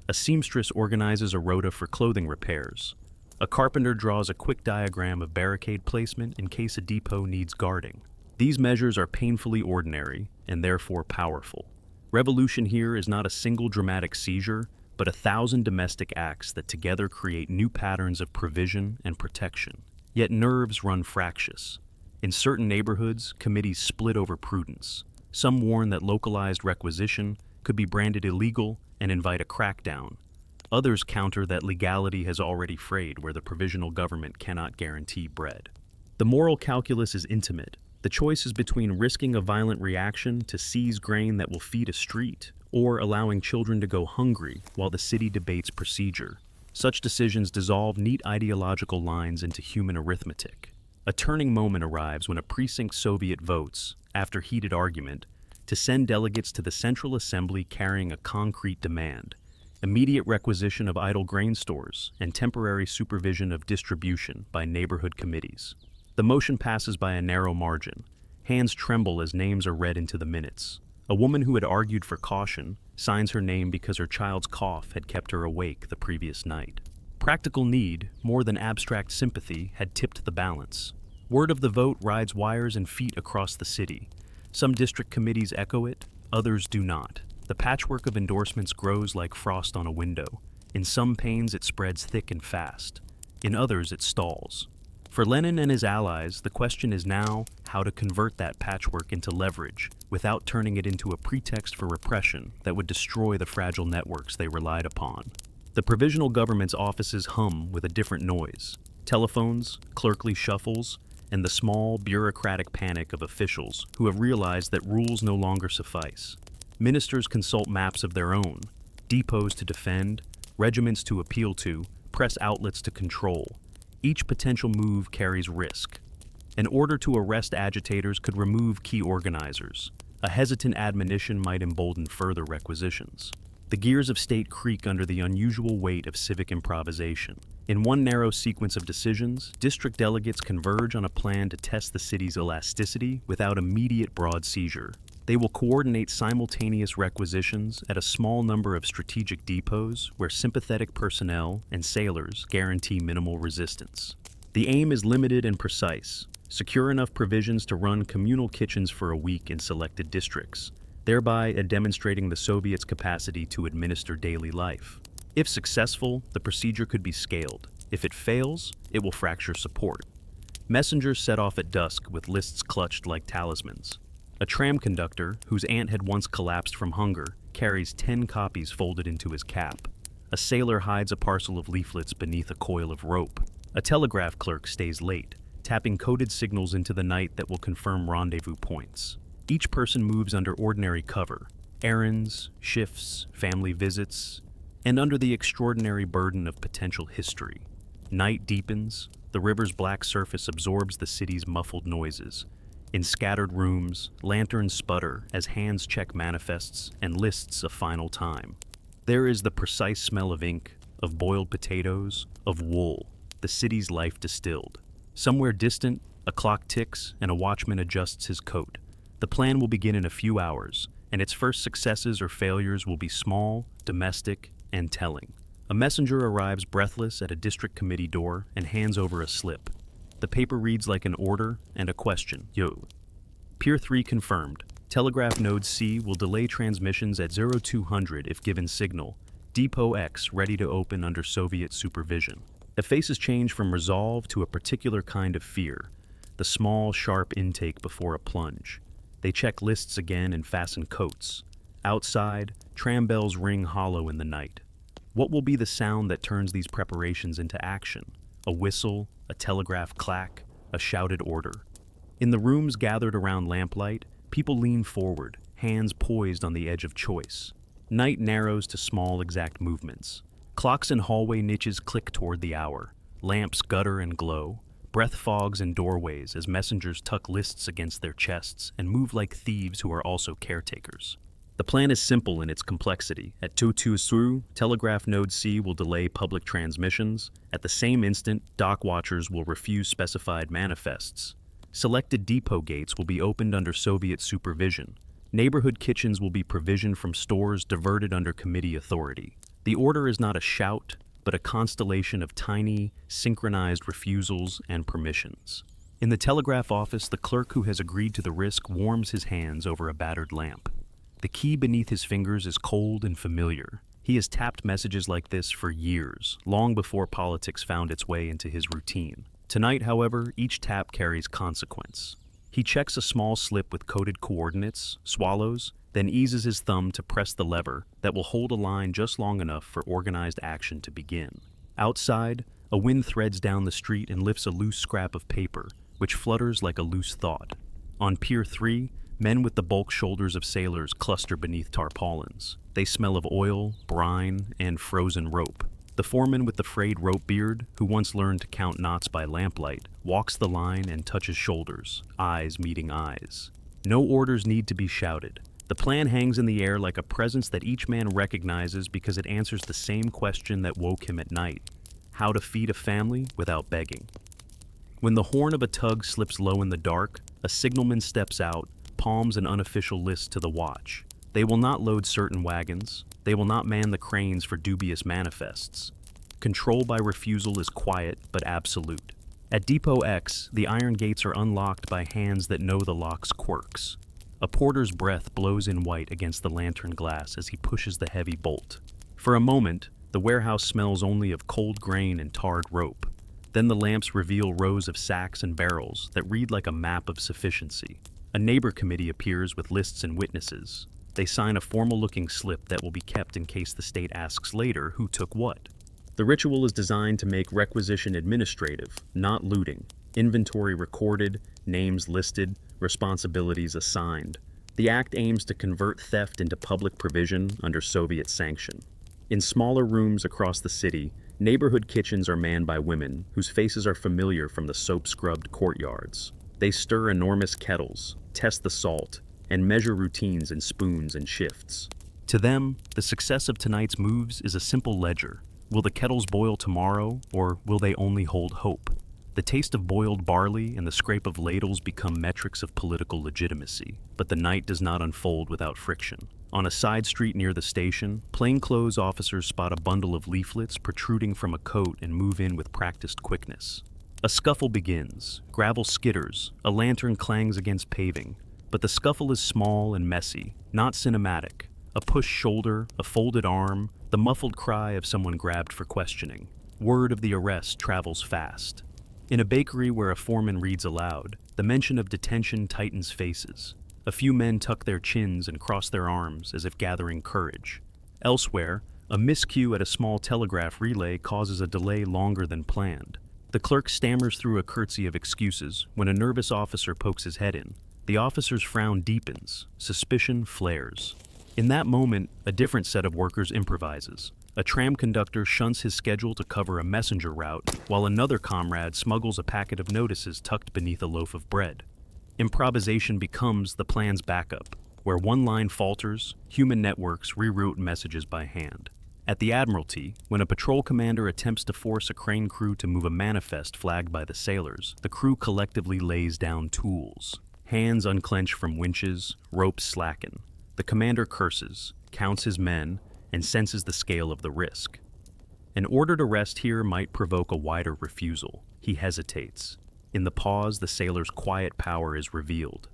A seamstress organizes a rota for clothing repairs. A carpenter draws a quick diagram of barricade placement in case a depot needs guarding. These measures are painfully ordinary and therefore powerful. Revolution here is not a single dramatic seizure, but 1,000 domestic acts that together create new patterns of provision and protection. Yet nerves run fractious. In certain neighborhoods, committees split over prudence. Some warn that localized requisition could be branded illegal and invite a crackdown. Others counter that legality has already frayed where the provisional government cannot guarantee bread. The moral calculus is intimate. The choice is between risking a violent reaction to seize grain that will feed a street, or allowing children to go hungry while the city debates procedure. Such decisions dissolve neat ideological lines into human arithmetic. A turning moment arrives when a precinct Soviet votes, after heated argument, to send delegates to the Central Assembly carrying a concrete demand: immediate requisition of idle grain stores and temporary supervision of distribution by neighborhood committees. The motion passes by a narrow margin. Hands tremble as names are read into the minutes. A woman who had argued for caution signs her name because her child's cough had kept her awake the previous night. Practical need, more than abstract sympathy, had tipped the balance. Word of the vote rides wires and feet across the city. Some district committees echo it, others do not. The patchwork of endorsements grows like frost on a window. In some panes it spreads thick and fast. In others it stalls. For Lenin and his allies, the question is now how to convert that patchwork into leverage without turning it into a pretext for repression that would destroy the fragile networks they relied upon. The provisional government's offices hum with a different noise. Telephones, clerkly shuffles, and the small, bureaucratic panic of officials who have realized that rules no longer suffice. Ministers consult maps of their own, depots to defend, regiments to appeal to, press outlets to control. Each potential move carries risk. An order to arrest agitators could remove key organizers. A hesitant admonition might embolden further requisitions. The gears of state creak under the unusual weight of civic improvisation. In one narrow sequence of decisions, district delegates converge on a plan to test the city's elasticity without immediate broad seizure. They will coordinate simultaneous requisitions at a small number of strategic depots where sympathetic personnel and sailors guarantee minimal resistance. The aim is limited and precise: secure enough provisions to run communal kitchens for a week in selected districts, thereby demonstrating the Soviets' capacity to administer daily life. If successful, the procedure could be scaled. If it fails, it will fracture support. Messengers set off at dusk with lists clutched like talismans. A tram conductor, whose aunt had once collapsed from hunger, carries 10 copies folded into his cap. A sailor hides a parcel of leaflets beneath a coil of rope. A telegraph clerk stays late, tapping coded signals into the night that will confirm rendezvous points. Each person moves under ordinary cover: errands, shifts, family visits, and under the extraordinary burden of potential history. Night deepens, the river's black surface absorbs the city's muffled noises. In scattered rooms, lanterns sputter as hands check manifests and lists a final time. There is the precise smell of ink, of boiled potatoes, of wool, the city's life distilled. Somewhere distant, a clock ticks and a watchman adjusts his coat. The plan will begin in a few hours, and its first successes or failures will be small, domestic, and telling. A messenger arrives breathless at a district committee door and hands over a slip. The paper reads like an order and a question. Yo. Pier 3 confirmed. Telegraph node C will delay transmissions at 0200 if given signal. Depot X ready to open under Soviet supervision. The faces change from resolve to a particular kind of fear, the small, sharp intake before a plunge. They check lists again and fasten coats. Outside, tram bells ring hollow in the night. What will be the sound that turns these preparations into action? A whistle, a telegraph clack, a shouted order. In the rooms gathered around lamplight, people lean forward, hands poised on the edge of choice. Night narrows to small, exact movements. Clocks in hallway niches click toward the hour. Lamps gutter and glow. Breath fogs in doorways as messengers tuck lists against their chests and move like thieves who are also caretakers. The plan is simple in its complexity. At 220, telegraph node C will delay public transmissions. At the same instant, dock watchers will refuse specified manifests. Selected depot gates will be opened under Soviet supervision. Neighborhood kitchens will be provisioned from stores diverted under committee authority. The order is not a shout, but a constellation of tiny, synchronized refusals and permissions. In the telegraph office, the clerk who has agreed to the risk warms his hands over a battered lamp. The key beneath his fingers is cold and familiar. He has tapped messages like this for years, long before politics found its way into his routine. Tonight, however, each tap carries consequence. He checks a small slip with coded coordinates, swallows, then eases his thumb to press the lever that will hold a line just long enough for organized action to begin. Outside, a wind threads down the street and lifts a loose scrap of paper, which flutters like a loose thought. On Pier 3, men with the bulk shoulders of sailors cluster beneath tarpaulins. They smell of oil, brine, and frozen rope. The foreman with the frayed rope beard, who once learned to count knots by lamplight, walks the line and touches shoulders, eyes meeting eyes. No orders need to be shouted. The plan hangs in the air like a presence that each man recognizes because it answers the same question that woke him at night: how to feed a family without begging. When the horn of a tug slips low in the dark, a signalman steps out, palms an unofficial list to the watch. They will not load certain wagons. They will not man the cranes for dubious manifests. Control by refusal is quiet but absolute. At Depot X, the iron gates are unlocked by hands that know the lock's quirks. A porter's breath blows in white against the lantern glass as he pushes the heavy bolt. For a moment, the warehouse smells only of cold grain and tarred rope. Then the lamps reveal rows of sacks and barrels that read like a map of sufficiency. A neighbor committee appears with lists and witnesses. They sign a formal-looking slip that will be kept in case the state asks later who took what. The ritual is designed to make requisition administrative, not looting. Inventory recorded, names listed, responsibilities assigned. The act aims to convert theft into public provision under Soviet sanction. In smaller rooms across the city, neighborhood kitchens are manned by women whose faces are familiar from the soap-scrubbed courtyards. They stir enormous kettles, test the salt, and measure routines in spoons and shifts. To them, the success of tonight's moves is a simple ledger. Will the kettles boil tomorrow, or will they only hold hope? The taste of boiled barley and the scrape of ladles become metrics of political legitimacy, but the night does not unfold without friction. On a side street near the station, plainclothes officers spot a bundle of leaflets protruding from a coat and move in with practiced quickness. A scuffle begins, gravel skitters, a lantern clangs against paving, but the scuffle is small and messy, not cinematic. A pushed shoulder, a folded arm, the muffled cry of someone grabbed for questioning. Word of the arrest travels fast. In a bakery where a foreman reads aloud, the mention of detention tightens faces. A few men tuck their chins and cross their arms as if gathering courage. Elsewhere, a miscue at a small telegraph relay causes a delay longer than planned. The clerk stammers through a curtsy of excuses when a nervous officer pokes his head in. The officer's frown deepens, suspicion flares. In that moment, a different set of workers improvises. A tram conductor shunts his schedule to cover a messenger route, while another comrade smuggles a packet of notices tucked beneath a loaf of bread. Improvisation becomes the plan's backup. Where one line falters, human networks reroute messages by hand. At the Admiralty, when a patrol commander attempts to force a crane crew to move a manifest flagged by the sailors, the crew collectively lays down tools. Hands unclench from winches, ropes slacken. The commander curses, counts his men, and senses the scale of the risk. An order to rest here might provoke a wider refusal. He hesitates. In the pause, the sailor's quiet power is revealed.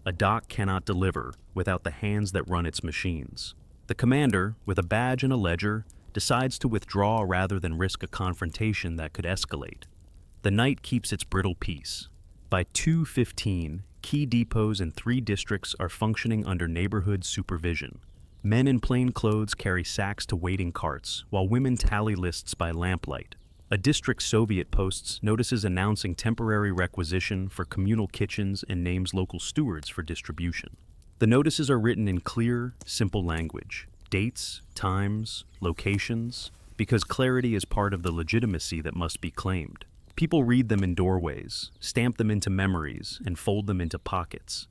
A dock cannot deliver without the hands that run its machines. The commander, with a badge and a ledger, decides to withdraw rather than risk a confrontation that could escalate. The night keeps its brittle peace. By 2:15, key depots in 3 districts are functioning under neighborhood supervision. Men in plain clothes carry sacks to waiting carts, while women tally lists by lamplight. A district Soviet posts notices announcing temporary requisition for communal kitchens and names local stewards for distribution. The notices are written in clear, simple language. Dates, times, locations, because clarity is part of the legitimacy that must be claimed. People read them in doorways, stamp them into memories, and fold them into pockets.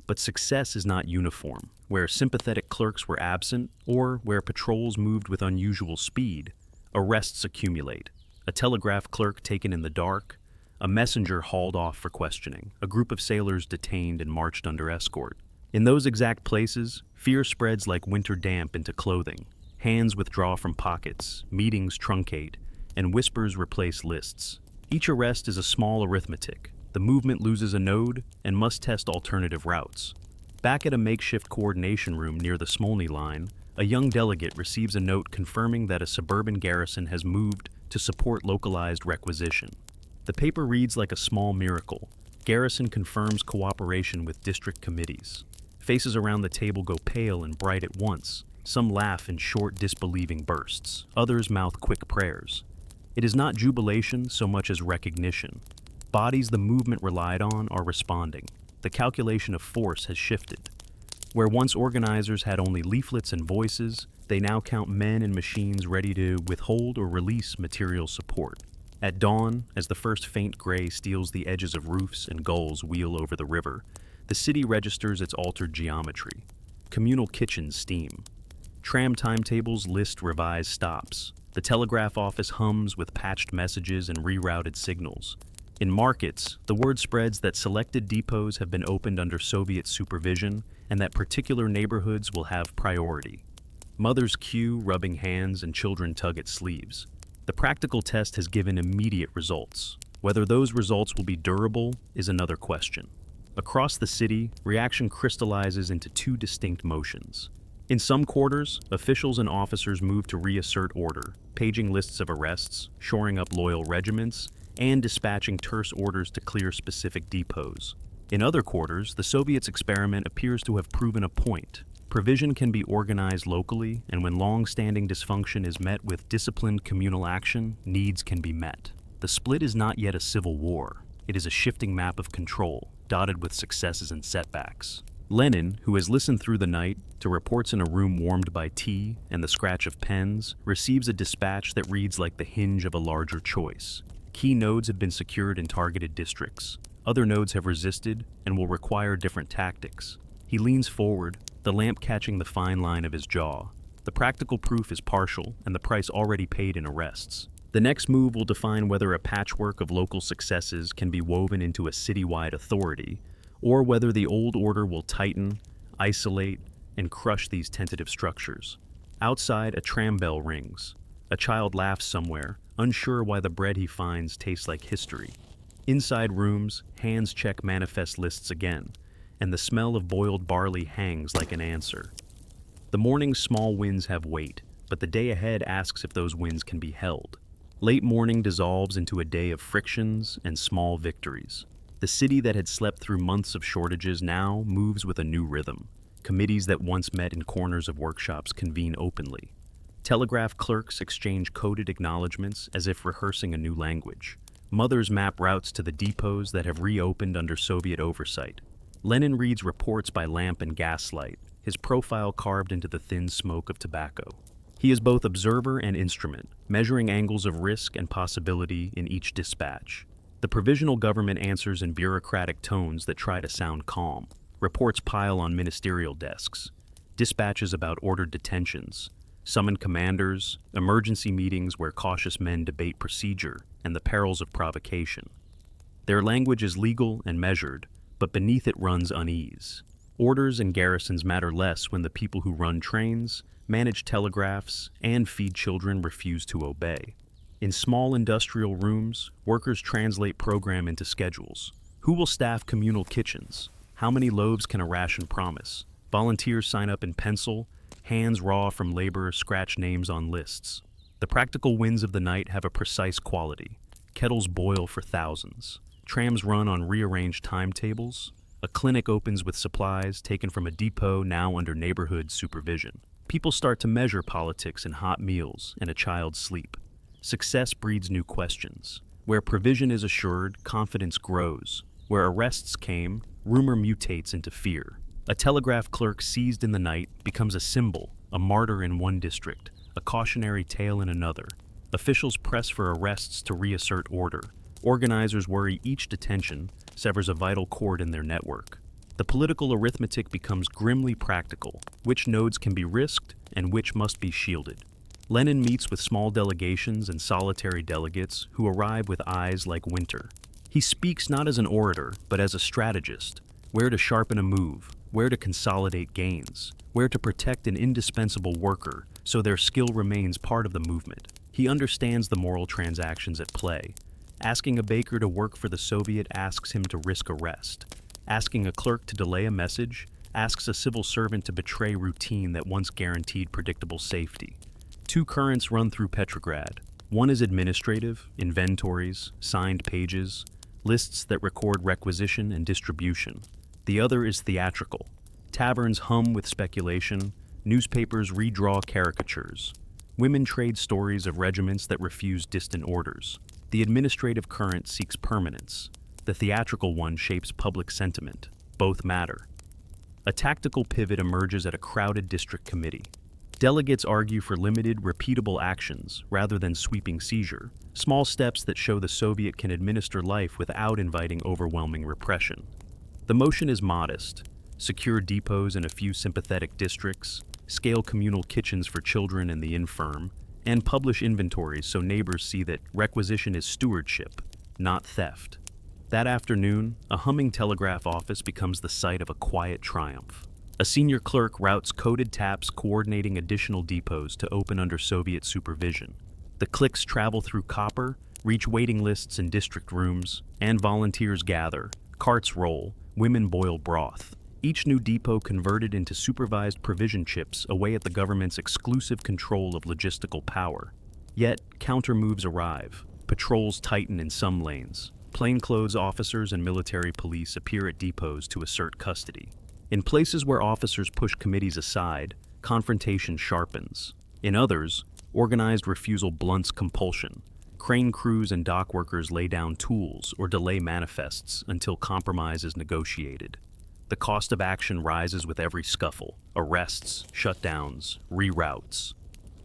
But success is not uniform. Where sympathetic clerks were absent, or where patrols moved with unusual speed, arrests accumulate. A telegraph clerk taken in the dark, a messenger hauled off for questioning, a group of sailors detained and marched under escort. In those exact places, fear spreads like winter damp into clothing. Hands withdraw from pockets, meetings truncate, and whispers replace lists. Each arrest is a small arithmetic. The movement loses a node and must test alternative routes. Back at a makeshift coordination room near the Smolny line, a young delegate receives a note confirming that a suburban garrison has moved to support localized requisition. The paper reads like a small miracle. Garrison confirms cooperation with district committees. Faces around the table go pale and bright at once. Some laugh in short, disbelieving bursts. Others mouth quick prayers. It is not jubilation so much as recognition. Bodies the movement relied on are responding. The calculation of force has shifted. Where once organizers had only leaflets and voices, they now count men and machines ready to withhold or release material support. At dawn, as the first faint gray steals the edges of roofs and gulls wheel over the river, the city registers its altered geometry. Communal kitchens steam. Tram timetables list revised stops. The telegraph office hums with patched messages and rerouted signals. In markets, the word spreads that selected depots have been opened under Soviet supervision and that particular neighborhoods will have priority. Mothers queue, rubbing hands, and children tug at sleeves. The practical test has given immediate results. Whether those results will be durable is another question. Across the city, reaction crystallizes into 2 distinct motions. In some quarters, officials and officers move to reassert order, paging lists of arrests, shoring up loyal regiments, and dispatching terse orders to clear specific depots. In other quarters, the Soviets' experiment appears to have proven a point. Provision can be organized locally, and when long-standing dysfunction is met with disciplined communal action, needs can be met. The split is not yet a civil war. It is a shifting map of control, dotted with successes and setbacks. Lenin, who has listened through the night to reports in a room warmed by tea and the scratch of pens, receives a dispatch that reads like the hinge of a larger choice. Key nodes have been secured in targeted districts. Other nodes have resisted and will require different tactics. He leans forward, the lamp catching the fine line of his jaw. The practical proof is partial and the price already paid in arrests. The next move will define whether a patchwork of local successes can be woven into a citywide authority, or whether the old order will tighten, isolate, and crush these tentative structures. Outside, a tram bell rings. A child laughs somewhere, unsure why the bread he finds tastes like history. Inside rooms, hands check manifest lists again, and the smell of boiled barley hangs like an answer. The morning's small wins have weight, but the day ahead asks if those wins can be held. Late morning dissolves into a day of frictions and small victories. The city that had slept through months of shortages now moves with a new rhythm. Committees that once met in corners of workshops convene openly. Telegraph clerks exchange coded acknowledgments as if rehearsing a new language. Mothers map routes to the depots that have reopened under Soviet oversight. Lenin reads reports by lamp and gaslight, his profile carved into the thin smoke of tobacco. He is both observer and instrument, measuring angles of risk and possibility in each dispatch. The provisional government answers in bureaucratic tones that try to sound calm. Reports pile on ministerial desks. Dispatches about ordered detentions, summoned commanders, emergency meetings where cautious men debate procedure and the perils of provocation. Their language is legal and measured, but beneath it runs unease. Orders and garrisons matter less when the people who run trains, manage telegraphs, and feed children refuse to obey. In small industrial rooms, workers translate program into schedules. Who will staff communal kitchens? How many loaves can a ration promise? Volunteers sign up in pencil, hands raw from labor scratch names on lists. The practical winds of the night have a precise quality. Kettles boil for thousands. Trams run on rearranged timetables. A clinic opens with supplies taken from a depot now under neighborhood supervision. People start to measure politics in hot meals and a child's sleep. Success breeds new questions. Where provision is assured, confidence grows. Where arrests came, rumor mutates into fear. A telegraph clerk seized in the night becomes a symbol, a martyr in one district, a cautionary tale in another. Officials press for arrests to reassert order. Organizers worry each detention severs a vital cord in their network. The political arithmetic becomes grimly practical. Which nodes can be risked and which must be shielded? Lenin meets with small delegations and solitary delegates who arrive with eyes like winter. He speaks not as an orator, but as a strategist. Where to sharpen a move, where to consolidate gains, where to protect an indispensable worker so their skill remains part of the movement. He understands the moral transactions at play. Asking a baker to work for the Soviet asks him to risk arrest. Asking a clerk to delay a message asks a civil servant to betray routine that once guaranteed predictable safety. Two currents run through Petrograd. One is administrative, inventories, signed pages, lists that record requisition and distribution. The other is theatrical. Taverns hum with speculation, newspapers redraw caricatures. Women trade stories of regiments that refuse distant orders. The administrative current seeks permanence. The theatrical one shapes public sentiment. Both matter. A tactical pivot emerges at a crowded district committee. Delegates argue for limited, repeatable actions rather than sweeping seizure, small steps that show the Soviet can administer life without inviting overwhelming repression. The motion is modest: secure depots in a few sympathetic districts, scale communal kitchens for children and the infirm, and publish inventories so neighbors see that requisition is stewardship, not theft. That afternoon, a humming telegraph office becomes the site of a quiet triumph. A senior clerk routes coded taps coordinating additional depots to open under Soviet supervision. The clicks travel through copper, reach waiting lists in district rooms, and volunteers gather. Carts roll, women boil broth. Each new depot converted into supervised provision chips away at the government's exclusive control of logistical power. Yet, counter-moves arrive. Patrols tighten in some lanes. Plainclothes officers and military police appear at depots to assert custody. In places where officers push committees aside, confrontation sharpens. In others, organized refusal blunts compulsion. Crane crews and dockworkers lay down tools or delay manifests until compromise is negotiated. The cost of action rises with every scuffle: arrests, shutdowns, reroutes.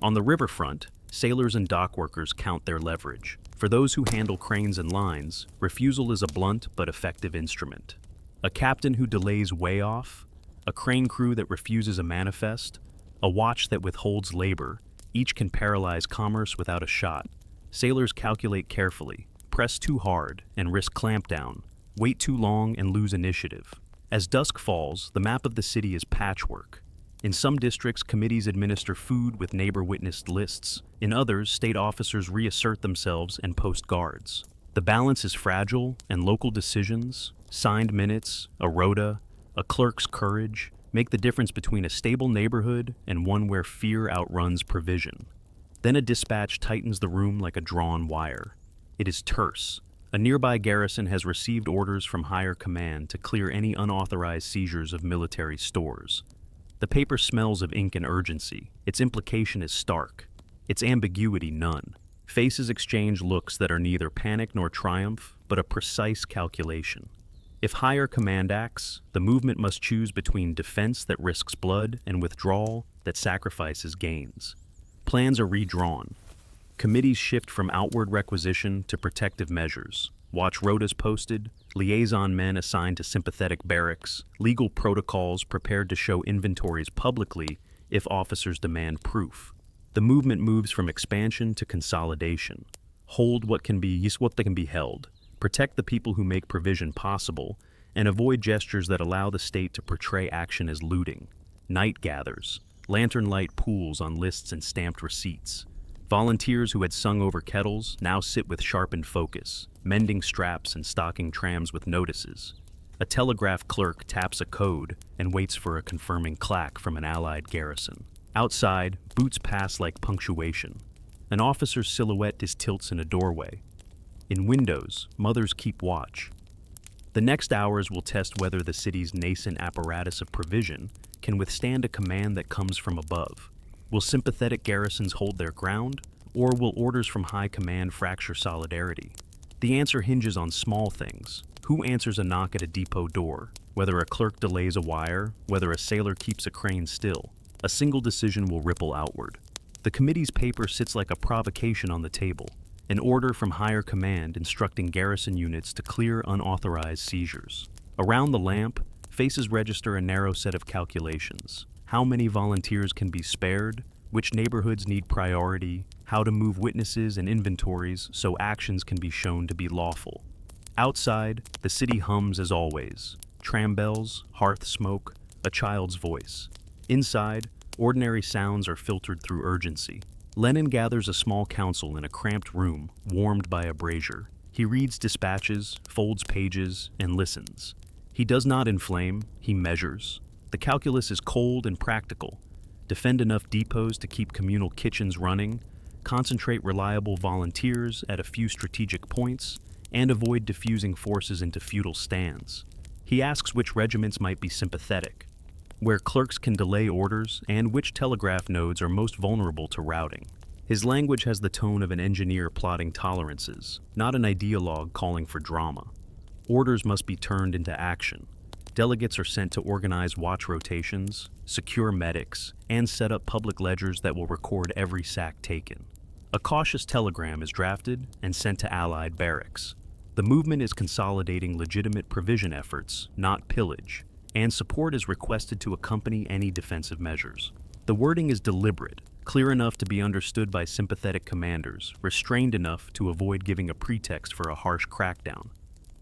On the riverfront, sailors and dockworkers count their leverage. For those who handle cranes and lines, refusal is a blunt but effective instrument. A captain who delays way off, a crane crew that refuses a manifest, a watch that withholds labor, each can paralyze commerce without a shot. Sailors calculate carefully, press too hard, and risk clampdown, wait too long and lose initiative. As dusk falls, the map of the city is patchwork. In some districts, committees administer food with neighbor-witnessed lists. In others, state officers reassert themselves and post guards. The balance is fragile, and local decisions, signed minutes, a rota, a clerk's courage, make the difference between a stable neighborhood and one where fear outruns provision. Then a dispatch tightens the room like a drawn wire. It is terse. A nearby garrison has received orders from higher command to clear any unauthorized seizures of military stores. The paper smells of ink and urgency. Its implication is stark. Its ambiguity none. Faces exchange looks that are neither panic nor triumph, but a precise calculation. If higher command acts, the movement must choose between defense that risks blood and withdrawal that sacrifices gains. Plans are redrawn. Committees shift from outward requisition to protective measures. Watch rotas posted, liaison men assigned to sympathetic barracks, legal protocols prepared to show inventories publicly if officers demand proof. The movement moves from expansion to consolidation. Hold what can be held. Protect the people who make provision possible, and avoid gestures that allow the state to portray action as looting. Night gathers. Lantern light pools on lists and stamped receipts. Volunteers who had sung over kettles now sit with sharpened focus, mending straps and stocking trams with notices. A telegraph clerk taps a code and waits for a confirming clack from an allied garrison. Outside, boots pass like punctuation. An officer's silhouette tilts in a doorway. In windows, mothers keep watch. The next hours will test whether the city's nascent apparatus of provision can withstand a command that comes from above. Will sympathetic garrisons hold their ground, or will orders from high command fracture solidarity? The answer hinges on small things. Who answers a knock at a depot door? Whether a clerk delays a wire? Whether a sailor keeps a crane still? A single decision will ripple outward. The committee's paper sits like a provocation on the table, an order from higher command instructing garrison units to clear unauthorized seizures. Around the lamp, faces register a narrow set of calculations. How many volunteers can be spared? Which neighborhoods need priority? How to move witnesses and inventories so actions can be shown to be lawful. Outside, the city hums as always. Tram bells, hearth smoke, a child's voice. Inside, ordinary sounds are filtered through urgency. Lenin gathers a small council in a cramped room, warmed by a brazier. He reads dispatches, folds pages, and listens. He does not inflame, he measures. The calculus is cold and practical. Defend enough depots to keep communal kitchens running, concentrate reliable volunteers at a few strategic points, and avoid diffusing forces into futile stands. He asks which regiments might be sympathetic, where clerks can delay orders, and which telegraph nodes are most vulnerable to routing. His language has the tone of an engineer plotting tolerances, not an ideologue calling for drama. Orders must be turned into action. Delegates are sent to organize watch rotations, secure medics, and set up public ledgers that will record every sack taken. A cautious telegram is drafted and sent to Allied barracks. The movement is consolidating legitimate provision efforts, not pillage, and support is requested to accompany any defensive measures. The wording is deliberate, clear enough to be understood by sympathetic commanders, restrained enough to avoid giving a pretext for a harsh crackdown.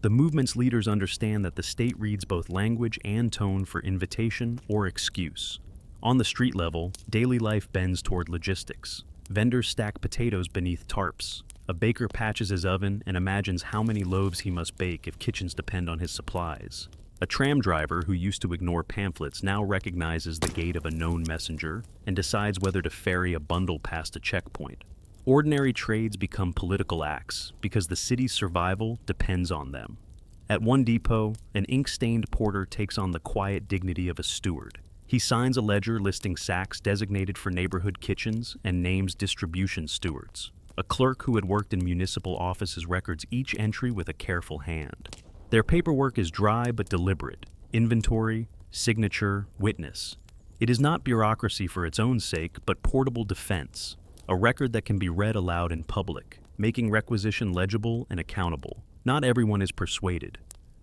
The movement's leaders understand that the state reads both language and tone for invitation or excuse. On the street level, daily life bends toward logistics. Vendors stack potatoes beneath tarps. A baker patches his oven and imagines how many loaves he must bake if kitchens depend on his supplies. A tram driver who used to ignore pamphlets now recognizes the gait of a known messenger and decides whether to ferry a bundle past a checkpoint. Ordinary trades become political acts because the city's survival depends on them. At one depot, an ink-stained porter takes on the quiet dignity of a steward. He signs a ledger listing sacks designated for neighborhood kitchens and names distribution stewards. A clerk who had worked in municipal offices records each entry with a careful hand. Their paperwork is dry but deliberate. Inventory, signature, witness. It is not bureaucracy for its own sake, but portable defense. A record that can be read aloud in public, making requisition legible and accountable. Not everyone is persuaded.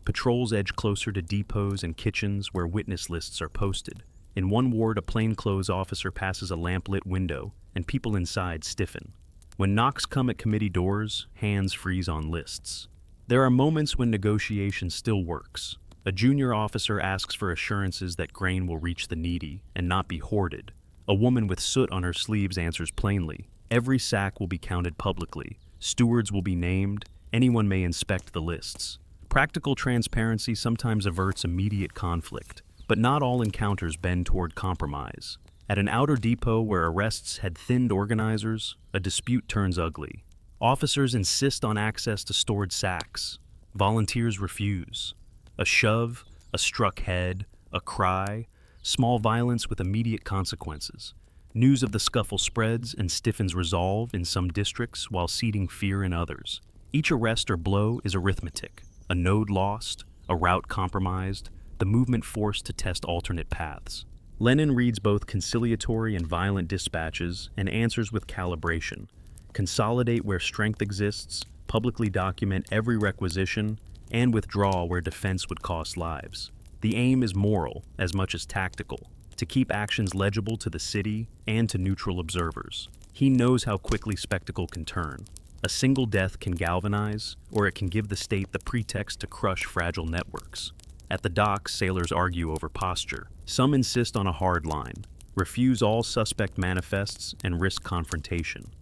Patrols edge closer to depots and kitchens where witness lists are posted. In one ward, a plainclothes officer passes a lamplit window, and people inside stiffen. When knocks come at committee doors, hands freeze on lists. There are moments when negotiation still works. A junior officer asks for assurances that grain will reach the needy and not be hoarded. A woman with soot on her sleeves answers plainly. Every sack will be counted publicly. Stewards will be named. Anyone may inspect the lists. Practical transparency sometimes averts immediate conflict, but not all encounters bend toward compromise. At an outer depot where arrests had thinned organizers, a dispute turns ugly. Officers insist on access to stored sacks. Volunteers refuse. A shove, a struck head, a cry, small violence with immediate consequences. News of the scuffle spreads and stiffens resolve in some districts while seeding fear in others. Each arrest or blow is arithmetic. A node lost, a route compromised, the movement forced to test alternate paths. Lenin reads both conciliatory and violent dispatches and answers with calibration. Consolidate where strength exists, publicly document every requisition, and withdraw where defense would cost lives. The aim is moral as much as tactical, to keep actions legible to the city and to neutral observers. He knows how quickly spectacle can turn. A single death can galvanize, or it can give the state the pretext to crush fragile networks. At the docks, sailors argue over posture. Some insist on a hard line, refuse all suspect manifests, and risk confrontation.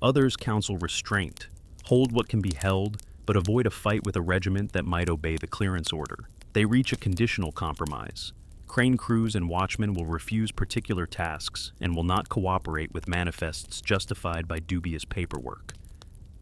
Others counsel restraint, hold what can be held, but avoid a fight with a regiment that might obey the clearance order. They reach a conditional compromise. Crane crews and watchmen will refuse particular tasks and will not cooperate with manifests justified by dubious paperwork.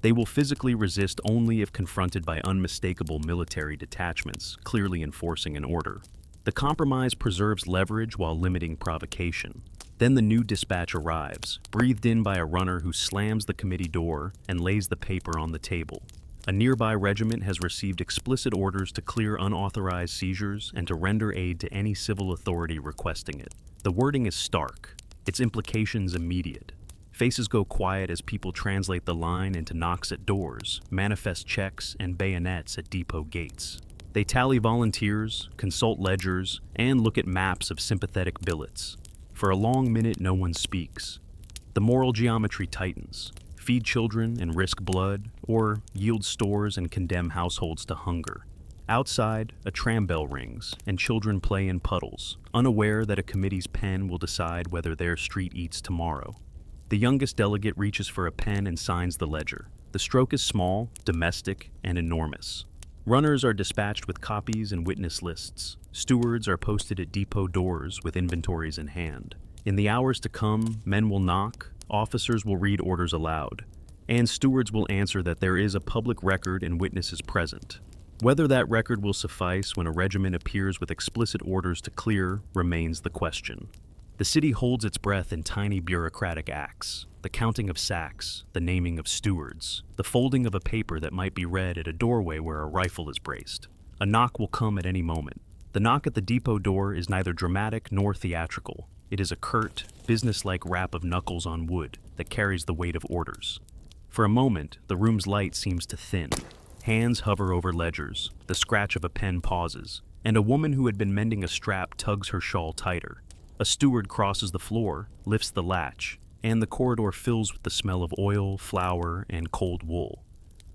They will physically resist only if confronted by unmistakable military detachments, clearly enforcing an order. The compromise preserves leverage while limiting provocation. Then the new dispatch arrives, breathed in by a runner who slams the committee door and lays the paper on the table. A nearby regiment has received explicit orders to clear unauthorized seizures and to render aid to any civil authority requesting it. The wording is stark, its implications immediate. Faces go quiet as people translate the line into knocks at doors, manifest checks, and bayonets at depot gates. They tally volunteers, consult ledgers, and look at maps of sympathetic billets. For a long minute, no one speaks. The moral geometry tightens. Feed children and risk blood, or yield stores and condemn households to hunger. Outside, a tram bell rings, and children play in puddles, unaware that a committee's pen will decide whether their street eats tomorrow. The youngest delegate reaches for a pen and signs the ledger. The stroke is small, domestic, and enormous. Runners are dispatched with copies and witness lists. Stewards are posted at depot doors with inventories in hand. In the hours to come, men will knock, officers will read orders aloud, and stewards will answer that there is a public record and witnesses present. Whether that record will suffice when a regiment appears with explicit orders to clear remains the question. The city holds its breath in tiny bureaucratic acts, the counting of sacks, the naming of stewards, the folding of a paper that might be read at a doorway where a rifle is braced. A knock will come at any moment. The knock at the depot door is neither dramatic nor theatrical. It is a curt, businesslike rap of knuckles on wood that carries the weight of orders. For a moment, the room's light seems to thin. Hands hover over ledgers, the scratch of a pen pauses, and a woman who had been mending a strap tugs her shawl tighter. A steward crosses the floor, lifts the latch, and the corridor fills with the smell of oil, flour, and cold wool.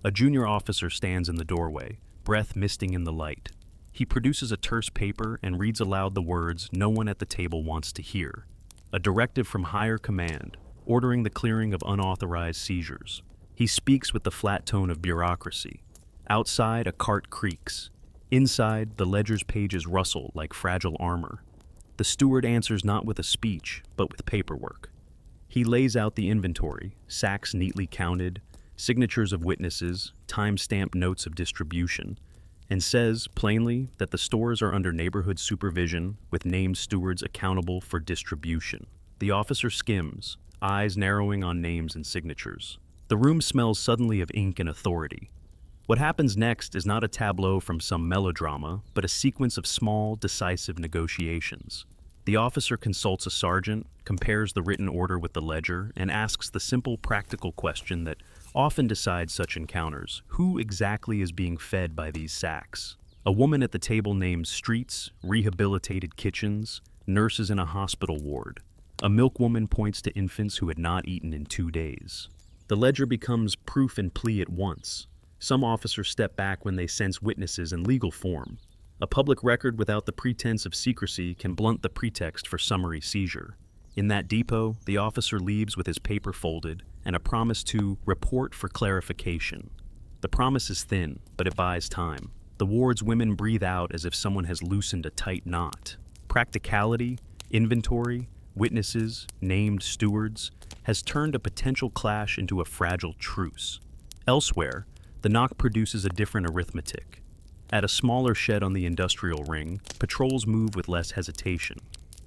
A junior officer stands in the doorway, breath misting in the light. He produces a terse paper and reads aloud the words no one at the table wants to hear. A directive from higher command, ordering the clearing of unauthorized seizures. He speaks with the flat tone of bureaucracy. Outside, a cart creaks. Inside, the ledger's pages rustle like fragile armor. The steward answers not with a speech, but with paperwork. He lays out the inventory, sacks neatly counted, signatures of witnesses, time-stamped notes of distribution, and says, plainly, that the stores are under neighborhood supervision with named stewards accountable for distribution. The officer skims, eyes narrowing on names and signatures. The room smells suddenly of ink and authority. What happens next is not a tableau from some melodrama, but a sequence of small, decisive negotiations. The officer consults a sergeant, compares the written order with the ledger, and asks the simple, practical question that often decides such encounters: who exactly is being fed by these sacks? A woman at the table names streets, rehabilitated kitchens, nurses in a hospital ward. A milkwoman points to infants who had not eaten in 2 days. The ledger becomes proof and plea at once. Some officers step back when they sense witnesses in legal form. A public record without the pretense of secrecy can blunt the pretext for summary seizure. In that depot, the officer leaves with his paper folded and a promise to report for clarification. The promise is thin, but it buys time. The ward's women breathe out as if someone has loosened a tight knot. Practicality, inventory, witnesses, named stewards, has turned a potential clash into a fragile truce. Elsewhere, the knock produces a different arithmetic. At a smaller shed on the industrial ring, patrols move with less hesitation.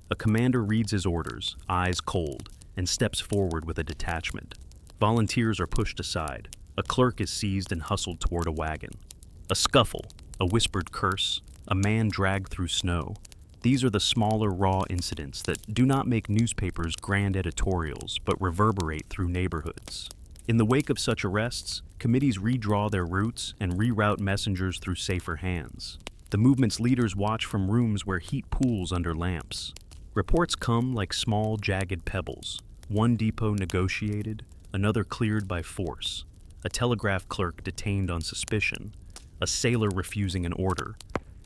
A commander reads his orders, eyes cold, and steps forward with a detachment. Volunteers are pushed aside. A clerk is seized and hustled toward a wagon. A scuffle, a whispered curse, a man dragged through snow. These are the smaller, raw incidents that do not make newspapers grand editorials, but reverberate through neighborhoods. In the wake of such arrests, committees redraw their routes and reroute messengers through safer hands. The movement's leaders watch from rooms where heat pools under lamps. Reports come like small, jagged pebbles. One depot negotiated, another cleared by force. A telegraph clerk detained on suspicion. A sailor refusing an order.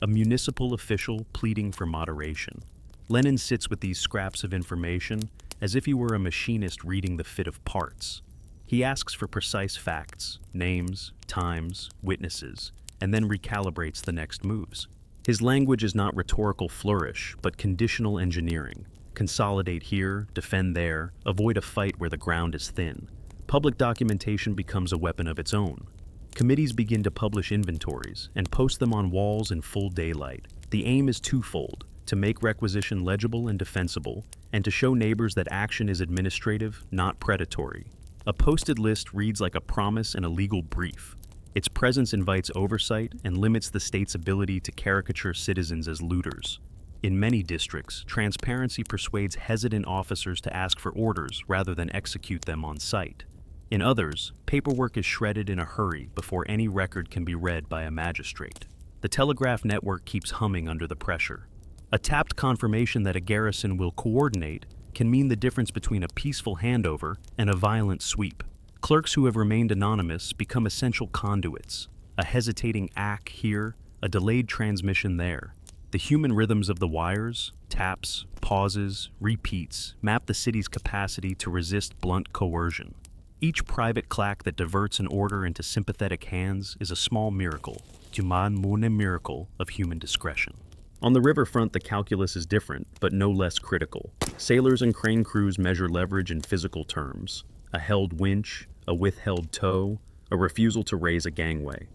A municipal official pleading for moderation. Lenin sits with these scraps of information as if he were a machinist reading the fit of parts. He asks for precise facts, names, times, witnesses, and then recalibrates the next moves. His language is not rhetorical flourish, but conditional engineering. Consolidate here, defend there, avoid a fight where the ground is thin. Public documentation becomes a weapon of its own. Committees begin to publish inventories and post them on walls in full daylight. The aim is twofold: to make requisition legible and defensible, and to show neighbors that action is administrative, not predatory. A posted list reads like a promise and a legal brief. Its presence invites oversight and limits the state's ability to caricature citizens as looters. In many districts, transparency persuades hesitant officers to ask for orders rather than execute them on site. In others, paperwork is shredded in a hurry before any record can be read by a magistrate. The telegraph network keeps humming under the pressure. A tapped confirmation that a garrison will coordinate can mean the difference between a peaceful handover and a violent sweep. Clerks who have remained anonymous become essential conduits. A hesitating ack here, a delayed transmission there. The human rhythms of the wires, taps, pauses, repeats, map the city's capacity to resist blunt coercion. Each private clack that diverts an order into sympathetic hands is a small miracle, a miracle of human discretion. On the riverfront, the calculus is different, but no less critical. Sailors and crane crews measure leverage in physical terms: a held winch, a withheld tow, a refusal to raise a gangway.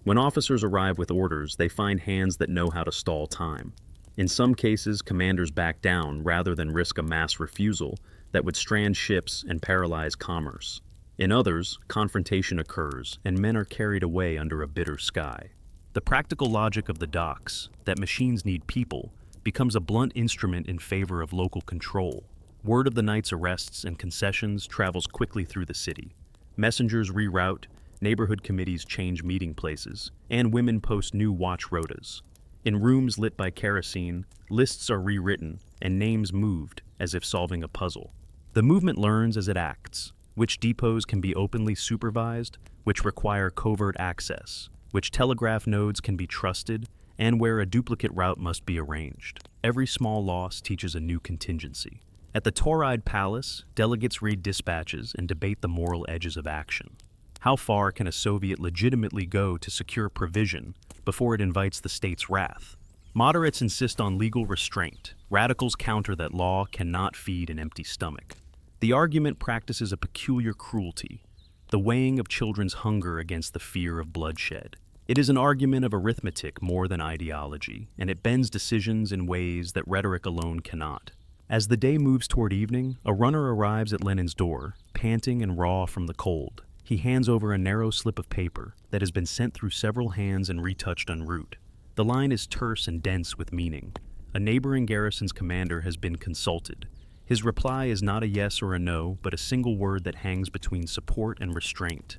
When officers arrive with orders, they find hands that know how to stall time. In some cases, commanders back down rather than risk a mass refusal that would strand ships and paralyze commerce. In others, confrontation occurs, and men are carried away under a bitter sky. The practical logic of the docks, that machines need people, becomes a blunt instrument in favor of local control. Word of the night's arrests and concessions travels quickly through the city. Messengers reroute, neighborhood committees change meeting places, and women post new watch rotas. In rooms lit by kerosene, lists are rewritten and names moved as if solving a puzzle. The movement learns as it acts, which depots can be openly supervised, which require covert access, which telegraph nodes can be trusted, and where a duplicate route must be arranged. Every small loss teaches a new contingency. At the Tauride Palace, delegates read dispatches and debate the moral edges of action. How far can a Soviet legitimately go to secure provision before it invites the state's wrath? Moderates insist on legal restraint. Radicals counter that law cannot feed an empty stomach. The argument practices a peculiar cruelty, the weighing of children's hunger against the fear of bloodshed. It is an argument of arithmetic more than ideology, and it bends decisions in ways that rhetoric alone cannot. As the day moves toward evening, a runner arrives at Lenin's door, panting and raw from the cold. He hands over a narrow slip of paper that has been sent through several hands and retouched en route. The line is terse and dense with meaning. A neighboring garrison's commander has been consulted. His reply is not a yes or a no, but a single word that hangs between support and restraint.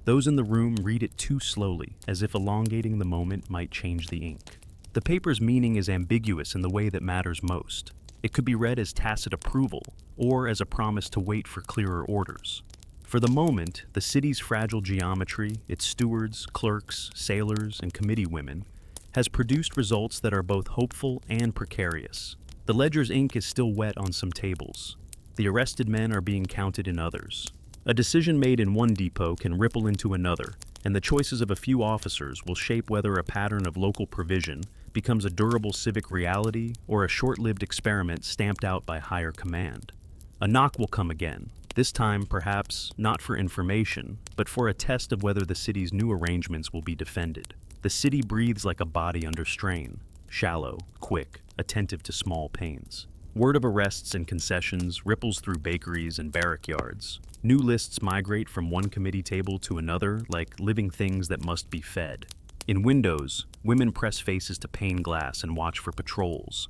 Those in the room read it too slowly, as if elongating the moment might change the ink. The paper's meaning is ambiguous in the way that matters most. It could be read as tacit approval, or as a promise to wait for clearer orders. For the moment, the city's fragile geometry, its stewards, clerks, sailors, and committee women, has produced results that are both hopeful and precarious. The ledger's ink is still wet on some tables. The arrested men are being counted in others. A decision made in one depot can ripple into another, and the choices of a few officers will shape whether a pattern of local provision becomes a durable civic reality or a short-lived experiment stamped out by higher command. A knock will come again, this time perhaps not for information, but for a test of whether the city's new arrangements will be defended. The city breathes like a body under strain, shallow, quick, attentive to small pains. Word of arrests and concessions ripples through bakeries and barrack yards. New lists migrate from one committee table to another like living things that must be fed. In windows, women press faces to pane glass and watch for patrols.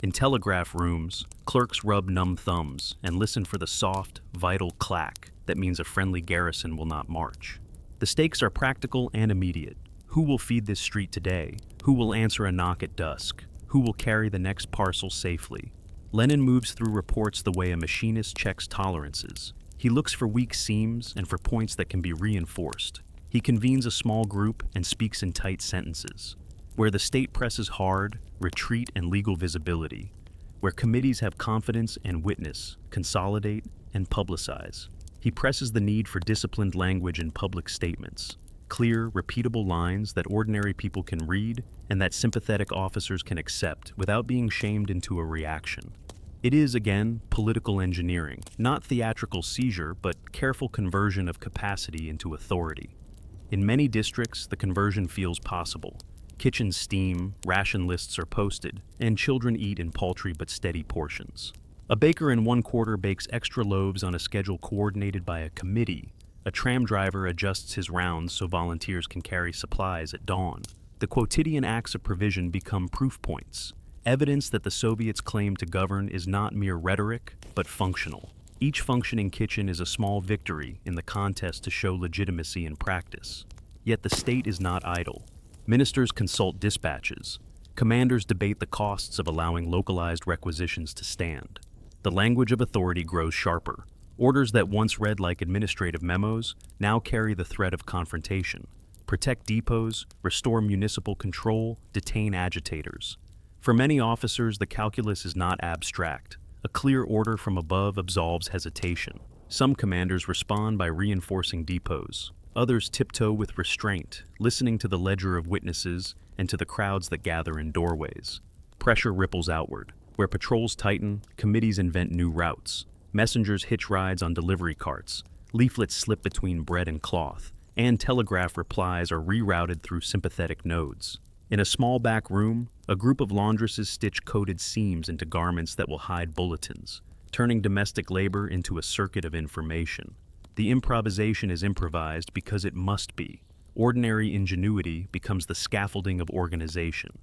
In telegraph rooms, clerks rub numb thumbs and listen for the soft, vital clack that means a friendly garrison will not march. The stakes are practical and immediate. Who will feed this street today? Who will answer a knock at dusk? Who will carry the next parcel safely? Lenin moves through reports the way a machinist checks tolerances. He looks for weak seams and for points that can be reinforced. He convenes a small group and speaks in tight sentences. Where the state presses hard, retreat and legal visibility. Where committees have confidence and witness, consolidate and publicize. He presses the need for disciplined language in public statements. Clear, repeatable lines that ordinary people can read and that sympathetic officers can accept without being shamed into a reaction. It is, again, political engineering, not theatrical seizure, but careful conversion of capacity into authority. In many districts, the conversion feels possible. Kitchens steam, ration lists are posted, and children eat in paltry but steady portions. A baker in one quarter bakes extra loaves on a schedule coordinated by a committee. A tram driver adjusts his rounds so volunteers can carry supplies at dawn. The quotidian acts of provision become proof points, evidence that the Soviets' claim to govern is not mere rhetoric, but functional. Each functioning kitchen is a small victory in the contest to show legitimacy in practice. Yet the state is not idle. Ministers consult dispatches. Commanders debate the costs of allowing localized requisitions to stand. The language of authority grows sharper. Orders that once read like administrative memos now carry the threat of confrontation. Protect depots, restore municipal control, detain agitators. For many officers, the calculus is not abstract. A clear order from above absolves hesitation. Some commanders respond by reinforcing depots. Others tiptoe with restraint, listening to the ledger of witnesses and to the crowds that gather in doorways. Pressure ripples outward. Where patrols tighten, committees invent new routes. Messengers hitch rides on delivery carts, leaflets slip between bread and cloth, and telegraph replies are rerouted through sympathetic nodes. In a small back room, a group of laundresses stitch coded seams into garments that will hide bulletins, turning domestic labor into a circuit of information. The improvisation is improvised because it must be. Ordinary ingenuity becomes the scaffolding of organization.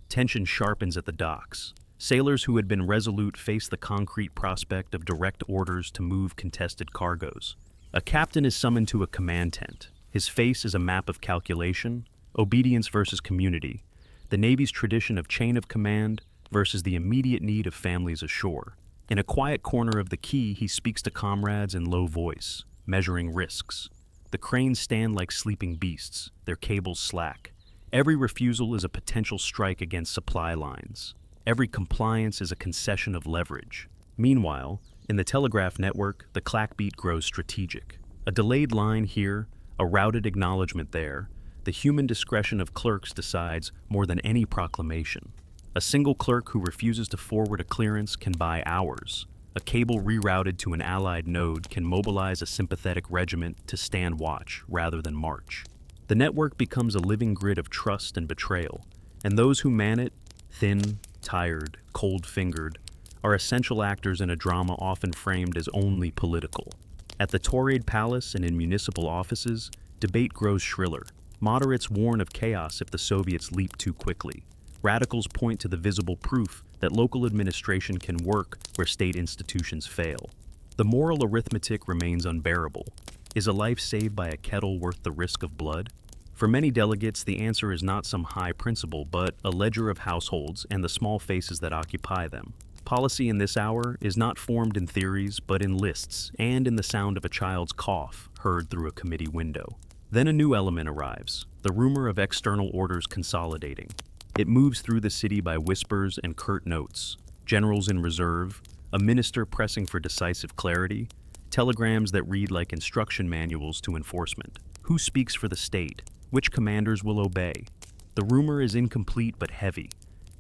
Tension sharpens at the docks. Sailors who had been resolute face the concrete prospect of direct orders to move contested cargoes. A captain is summoned to a command tent. His face is a map of calculation, obedience versus community, the Navy's tradition of chain of command versus the immediate need of families ashore. In a quiet corner of the quay, he speaks to comrades in low voice, measuring risks. The cranes stand like sleeping beasts, their cables slack. Every refusal is a potential strike against supply lines. Every compliance is a concession of leverage. Meanwhile, in the telegraph network, the clack beat grows strategic. A delayed line here, a routed acknowledgement there. The human discretion of clerks decides more than any proclamation. A single clerk who refuses to forward a clearance can buy hours. A cable rerouted to an allied node can mobilize a sympathetic regiment to stand watch rather than march. The network becomes a living grid of trust and betrayal, and those who man it, thin, tired, cold-fingered, are essential actors in a drama often framed as only political. At the Tauride Palace and in municipal offices, debate grows shriller. Moderates warn of chaos if the Soviets leap too quickly. Radicals point to the visible proof that local administration can work where state institutions fail. The moral arithmetic remains unbearable. Is a life saved by a kettle worth the risk of blood? For many delegates, the answer is not some high principle, but a ledger of households and the small faces that occupy them. Policy in this hour is not formed in theories, but in lists and in the sound of a child's cough heard through a committee window. Then a new element arrives, the rumor of external orders consolidating. It moves through the city by whispers and curt notes, generals in reserve, a minister pressing for decisive clarity, telegrams that read like instruction manuals to enforcement. Who speaks for the state? Which commanders will obey? The rumor is incomplete but heavy.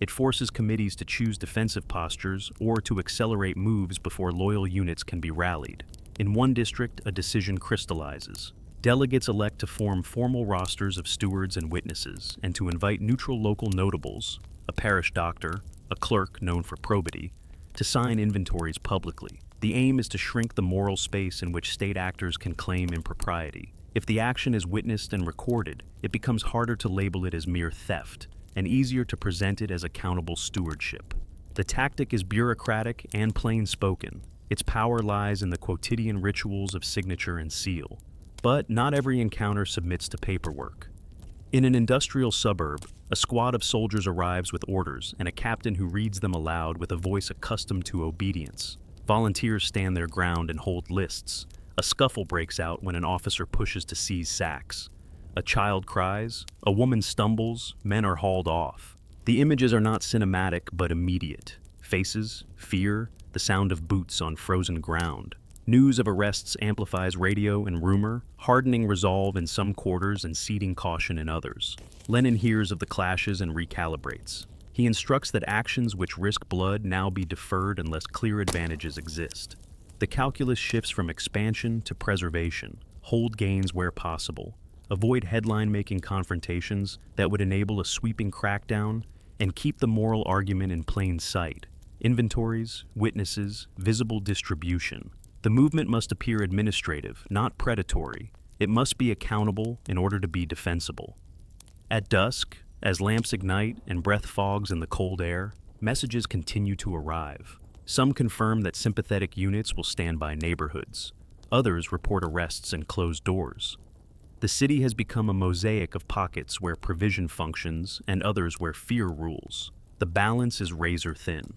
It forces committees to choose defensive postures or to accelerate moves before loyal units can be rallied. In one district, a decision crystallizes. Delegates elect to form formal rosters of stewards and witnesses and to invite neutral local notables, a parish doctor, a clerk known for probity, to sign inventories publicly. The aim is to shrink the moral space in which state actors can claim impropriety. If the action is witnessed and recorded, it becomes harder to label it as mere theft and easier to present it as accountable stewardship. The tactic is bureaucratic and plain-spoken. Its power lies in the quotidian rituals of signature and seal. But not every encounter submits to paperwork. In an industrial suburb, a squad of soldiers arrives with orders and a captain who reads them aloud with a voice accustomed to obedience. Volunteers stand their ground and hold lists. A scuffle breaks out when an officer pushes to seize sacks. A child cries, a woman stumbles, men are hauled off. The images are not cinematic but immediate. Faces, fear, the sound of boots on frozen ground. News of arrests amplifies radio and rumor, hardening resolve in some quarters and seeding caution in others. Lenin hears of the clashes and recalibrates. He instructs that actions which risk blood now be deferred unless clear advantages exist. The calculus shifts from expansion to preservation. Hold gains where possible. Avoid headline-making confrontations that would enable a sweeping crackdown, and keep the moral argument in plain sight. Inventories, witnesses, visible distribution. The movement must appear administrative, not predatory. It must be accountable in order to be defensible. At dusk, as lamps ignite and breath fogs in the cold air, messages continue to arrive. Some confirm that sympathetic units will stand by neighborhoods. Others report arrests and closed doors. The city has become a mosaic of pockets where provision functions and others where fear rules. The balance is razor thin.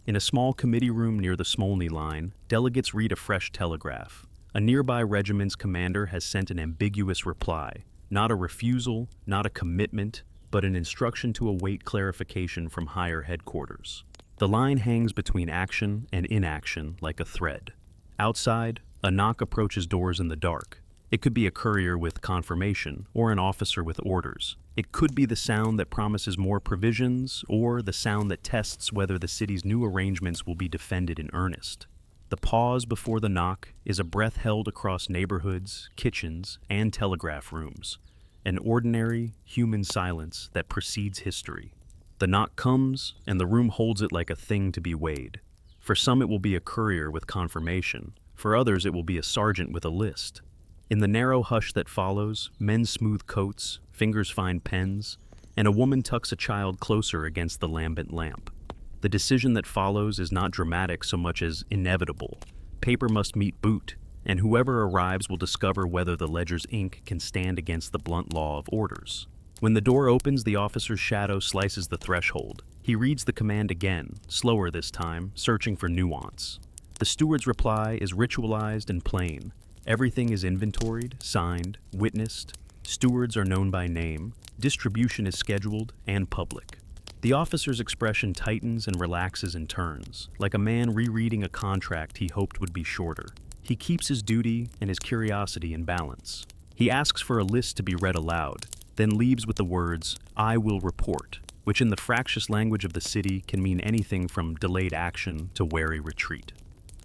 In a small committee room near the Smolny line, delegates read a fresh telegraph. A nearby regiment's commander has sent an ambiguous reply. Not a refusal, not a commitment, but an instruction to await clarification from higher headquarters. The line hangs between action and inaction like a thread. Outside, a knock approaches doors in the dark. It could be a courier with confirmation or an officer with orders. It could be the sound that promises more provisions or the sound that tests whether the city's new arrangements will be defended in earnest. The pause before the knock is a breath held across neighborhoods, kitchens, and telegraph rooms, an ordinary, human silence that precedes history. The knock comes, and the room holds it like a thing to be weighed. For some it will be a courier with confirmation, for others it will be a sergeant with a list. In the narrow hush that follows, men smooth coats, fingers find pens, and a woman tucks a child closer against the lambent lamp. The decision that follows is not dramatic so much as inevitable. Paper must meet boot, and whoever arrives will discover whether the ledger's ink can stand against the blunt law of orders. When the door opens, the officer's shadow slices the threshold. He reads the command again, slower this time, searching for nuance. The steward's reply is ritualized and plain. Everything is inventoried, signed, witnessed. Stewards are known by name. Distribution is scheduled and public. The officer's expression tightens and relaxes in turns, like a man rereading a contract he hoped would be shorter. He keeps his duty and his curiosity in balance. He asks for a list to be read aloud, then leaves with the words, "I will report," which in the fractious language of the city can mean anything from delayed action to wary retreat.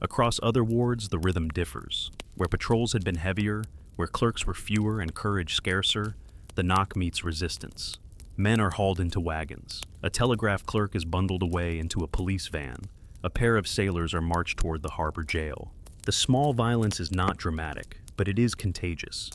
Across other wards, the rhythm differs. Where patrols had been heavier, where clerks were fewer and courage scarcer, the knock meets resistance. Men are hauled into wagons. A telegraph clerk is bundled away into a police van. A pair of sailors are marched toward the harbor jail. The small violence is not dramatic, but it is contagious.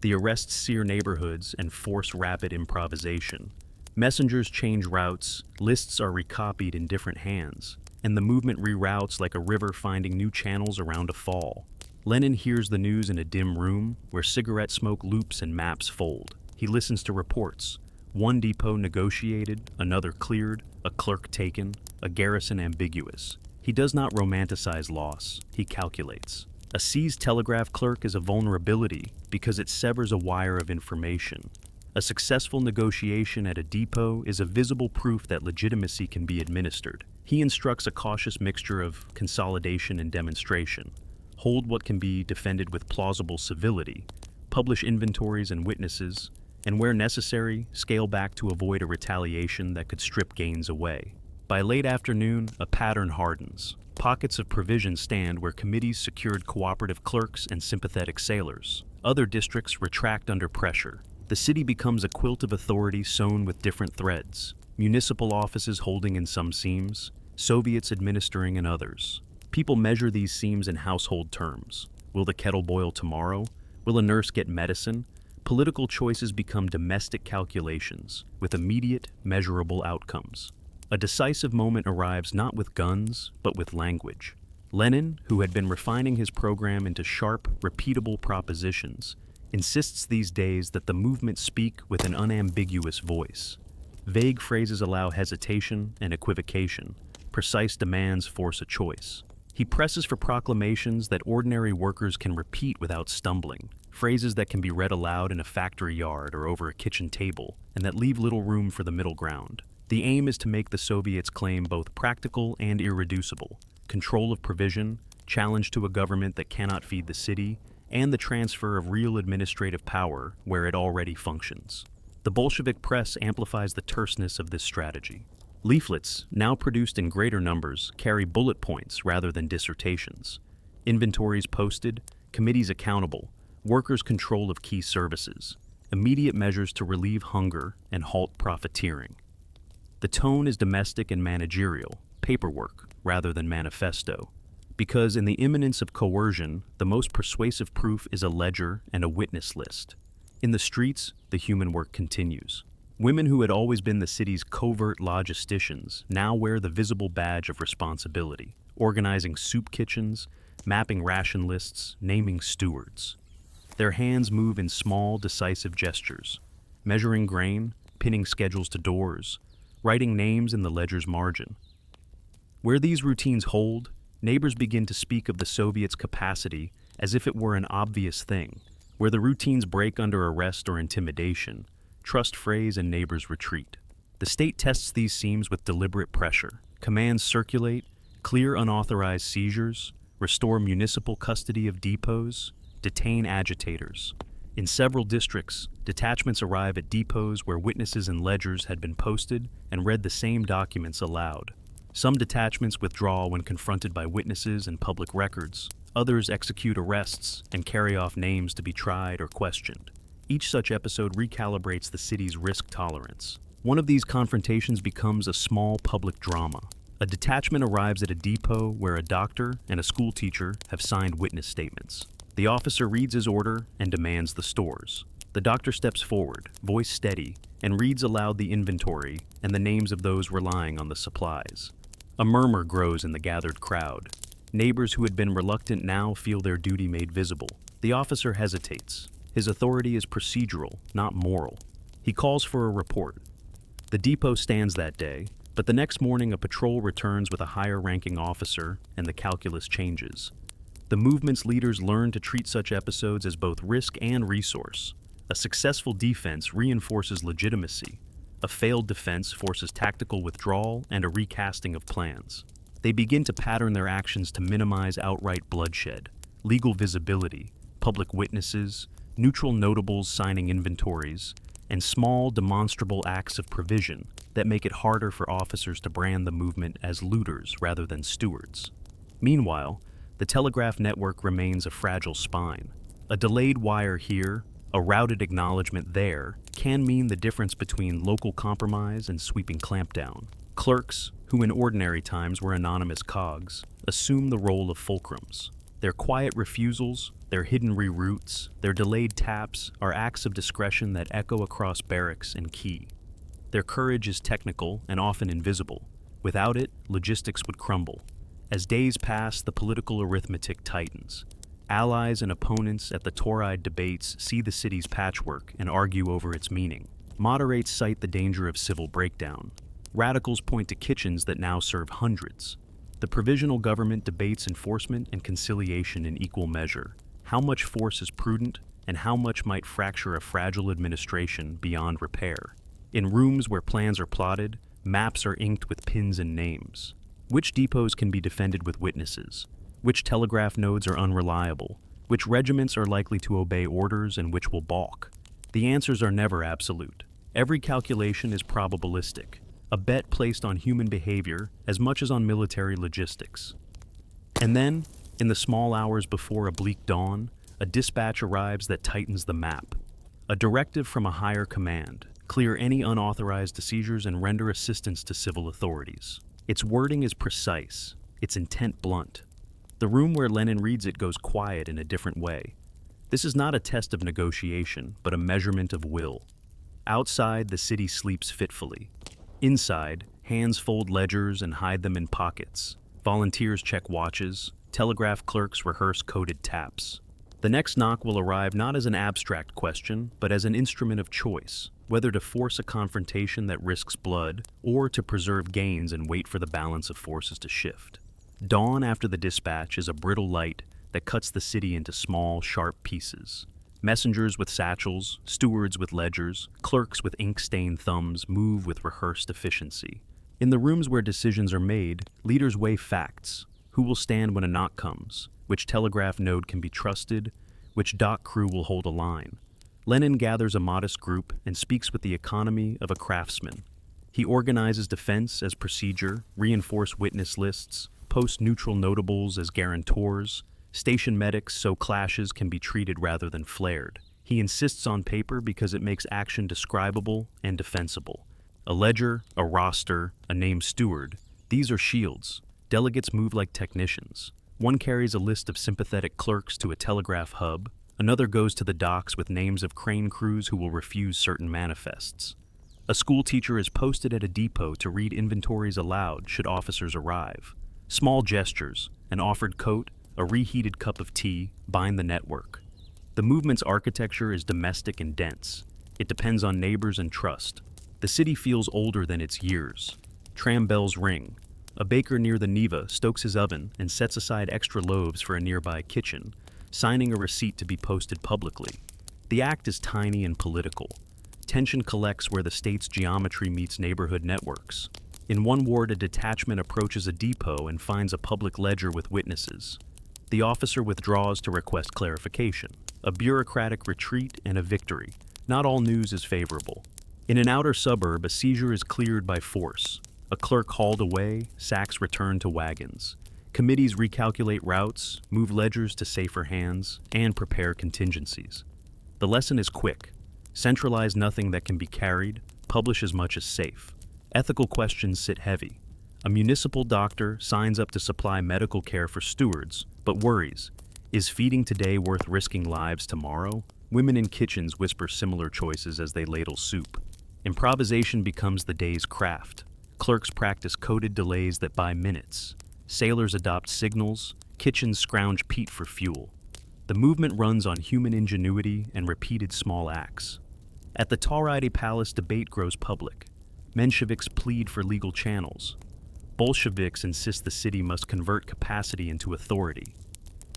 The arrests sear neighborhoods and force rapid improvisation. Messengers change routes, lists are recopied in different hands, and the movement reroutes like a river finding new channels around a fall. Lenin hears the news in a dim room where cigarette smoke loops and maps fold. He listens to reports. One depot negotiated, another cleared, a clerk taken, a garrison ambiguous. He does not romanticize loss, he calculates. A seized telegraph clerk is a vulnerability because it severs a wire of information. A successful negotiation at a depot is a visible proof that legitimacy can be administered. He instructs a cautious mixture of consolidation and demonstration. Hold what can be defended with plausible civility, publish inventories and witnesses, and where necessary, scale back to avoid a retaliation that could strip gains away. By late afternoon, a pattern hardens. Pockets of provision stand where committees secured cooperative clerks and sympathetic sailors. Other districts retract under pressure. The city becomes a quilt of authority sewn with different threads. Municipal offices holding in some seams, Soviets administering in others. People measure these seams in household terms. Will the kettle boil tomorrow? Will a nurse get medicine? Political choices become domestic calculations, with immediate, measurable outcomes. A decisive moment arrives not with guns, but with language. Lenin, who had been refining his program into sharp, repeatable propositions, insists these days that the movement speak with an unambiguous voice. Vague phrases allow hesitation and equivocation. Precise demands force a choice. He presses for proclamations that ordinary workers can repeat without stumbling, phrases that can be read aloud in a factory yard or over a kitchen table, and that leave little room for the middle ground. The aim is to make the Soviets' claim both practical and irreducible: control of provision, challenge to a government that cannot feed the city, and the transfer of real administrative power where it already functions. The Bolshevik press amplifies the terseness of this strategy. Leaflets, now produced in greater numbers, carry bullet points rather than dissertations. Inventories posted, committees accountable, workers' control of key services, immediate measures to relieve hunger and halt profiteering. The tone is domestic and managerial, paperwork rather than manifesto, because in the imminence of coercion, the most persuasive proof is a ledger and a witness list. In the streets, the human work continues. Women who had always been the city's covert logisticians now wear the visible badge of responsibility, organizing soup kitchens, mapping ration lists, naming stewards. Their hands move in small, decisive gestures, measuring grain, pinning schedules to doors, writing names in the ledger's margin. Where these routines hold, neighbors begin to speak of the Soviets' capacity as if it were an obvious thing. Where the routines break under arrest or intimidation, trust phrase and neighbors retreat. The state tests these seams with deliberate pressure. Commands circulate, clear unauthorized seizures, restore municipal custody of depots, detain agitators. In several districts, detachments arrive at depots where witnesses and ledgers had been posted and read the same documents aloud. Some detachments withdraw when confronted by witnesses and public records. Others execute arrests and carry off names to be tried or questioned. Each such episode recalibrates the city's risk tolerance. One of these confrontations becomes a small public drama. A detachment arrives at a depot where a doctor and a school teacher have signed witness statements. The officer reads his order and demands the stores. The doctor steps forward, voice steady, and reads aloud the inventory and the names of those relying on the supplies. A murmur grows in the gathered crowd. Neighbors who had been reluctant now feel their duty made visible. The officer hesitates. His authority is procedural, not moral. He calls for a report. The depot stands that day, but the next morning a patrol returns with a higher-ranking officer and the calculus changes. The movement's leaders learn to treat such episodes as both risk and resource. A successful defense reinforces legitimacy. A failed defense forces tactical withdrawal and a recasting of plans. They begin to pattern their actions to minimize outright bloodshed, legal visibility, public witnesses, neutral notables signing inventories, and small, demonstrable acts of provision that make it harder for officers to brand the movement as looters rather than stewards. Meanwhile, the telegraph network remains a fragile spine. A delayed wire here, a routed acknowledgement there, can mean the difference between local compromise and sweeping clampdown. Clerks, who in ordinary times were anonymous cogs, assume the role of fulcrums. Their quiet refusals, their hidden reroutes, their delayed taps are acts of discretion that echo across barracks and quay. Their courage is technical and often invisible. Without it, logistics would crumble. As days pass, the political arithmetic tightens. Allies and opponents at the Toride debates see the city's patchwork and argue over its meaning. Moderates cite the danger of civil breakdown. Radicals point to kitchens that now serve hundreds. The provisional government debates enforcement and conciliation in equal measure. How much force is prudent, and how much might fracture a fragile administration beyond repair? In rooms where plans are plotted, maps are inked with pins and names. Which depots can be defended with witnesses? Which telegraph nodes are unreliable? Which regiments are likely to obey orders and which will balk? The answers are never absolute. Every calculation is probabilistic, a bet placed on human behavior as much as on military logistics. And then, in the small hours before a bleak dawn, a dispatch arrives that tightens the map. A directive from a higher command: clear any unauthorized seizures and render assistance to civil authorities. Its wording is precise, its intent blunt. The room where Lenin reads it goes quiet in a different way. This is not a test of negotiation, but a measurement of will. Outside, the city sleeps fitfully. Inside, hands fold ledgers and hide them in pockets. Volunteers check watches. Telegraph clerks rehearse coded taps. The next knock will arrive not as an abstract question, but as an instrument of choice, whether to force a confrontation that risks blood or to preserve gains and wait for the balance of forces to shift. Dawn after the dispatch is a brittle light that cuts the city into small, sharp pieces. Messengers with satchels, stewards with ledgers, clerks with ink-stained thumbs move with rehearsed efficiency. In the rooms where decisions are made, leaders weigh facts. Who will stand when a knock comes? Which telegraph node can be trusted? Which dock crew will hold a line? Lenin gathers a modest group and speaks with the economy of a craftsman. He organizes defense as procedure, reinforce witness lists, post neutral notables as guarantors, station medics so clashes can be treated rather than flared. He insists on paper because it makes action describable and defensible. A ledger, a roster, a named steward, these are shields. Delegates move like technicians. One carries a list of sympathetic clerks to a telegraph hub. Another goes to the docks with names of crane crews who will refuse certain manifests. A school teacher is posted at a depot to read inventories aloud should officers arrive. Small gestures, an offered coat, a reheated cup of tea, bind the network. The movement's architecture is domestic and dense. It depends on neighbors and trust. The city feels older than its years. Tram bells ring. A baker near the Neva stokes his oven and sets aside extra loaves for a nearby kitchen, signing a receipt to be posted publicly. The act is tiny and political. Tension collects where the state's geometry meets neighborhood networks. In one ward, a detachment approaches a depot and finds a public ledger with witnesses. The officer withdraws to request clarification. A bureaucratic retreat and a victory. Not all news is favorable. In an outer suburb, a seizure is cleared by force. A clerk hauled away, sacks returned to wagons. Committees recalculate routes, move ledgers to safer hands, and prepare contingencies. The lesson is quick. Centralize nothing that can be carried, publish as much as safe. Ethical questions sit heavy. A municipal doctor signs up to supply medical care for stewards, but worries. Is feeding today worth risking lives tomorrow? Women in kitchens whisper similar choices as they ladle soup. Improvisation becomes the day's craft. Clerks practice coded delays that buy minutes. Sailors adopt signals. Kitchens scrounge peat for fuel. The movement runs on human ingenuity and repeated small acts. At the Tauride Palace, debate grows public. Mensheviks plead for legal channels. Bolsheviks insist the city must convert capacity into authority.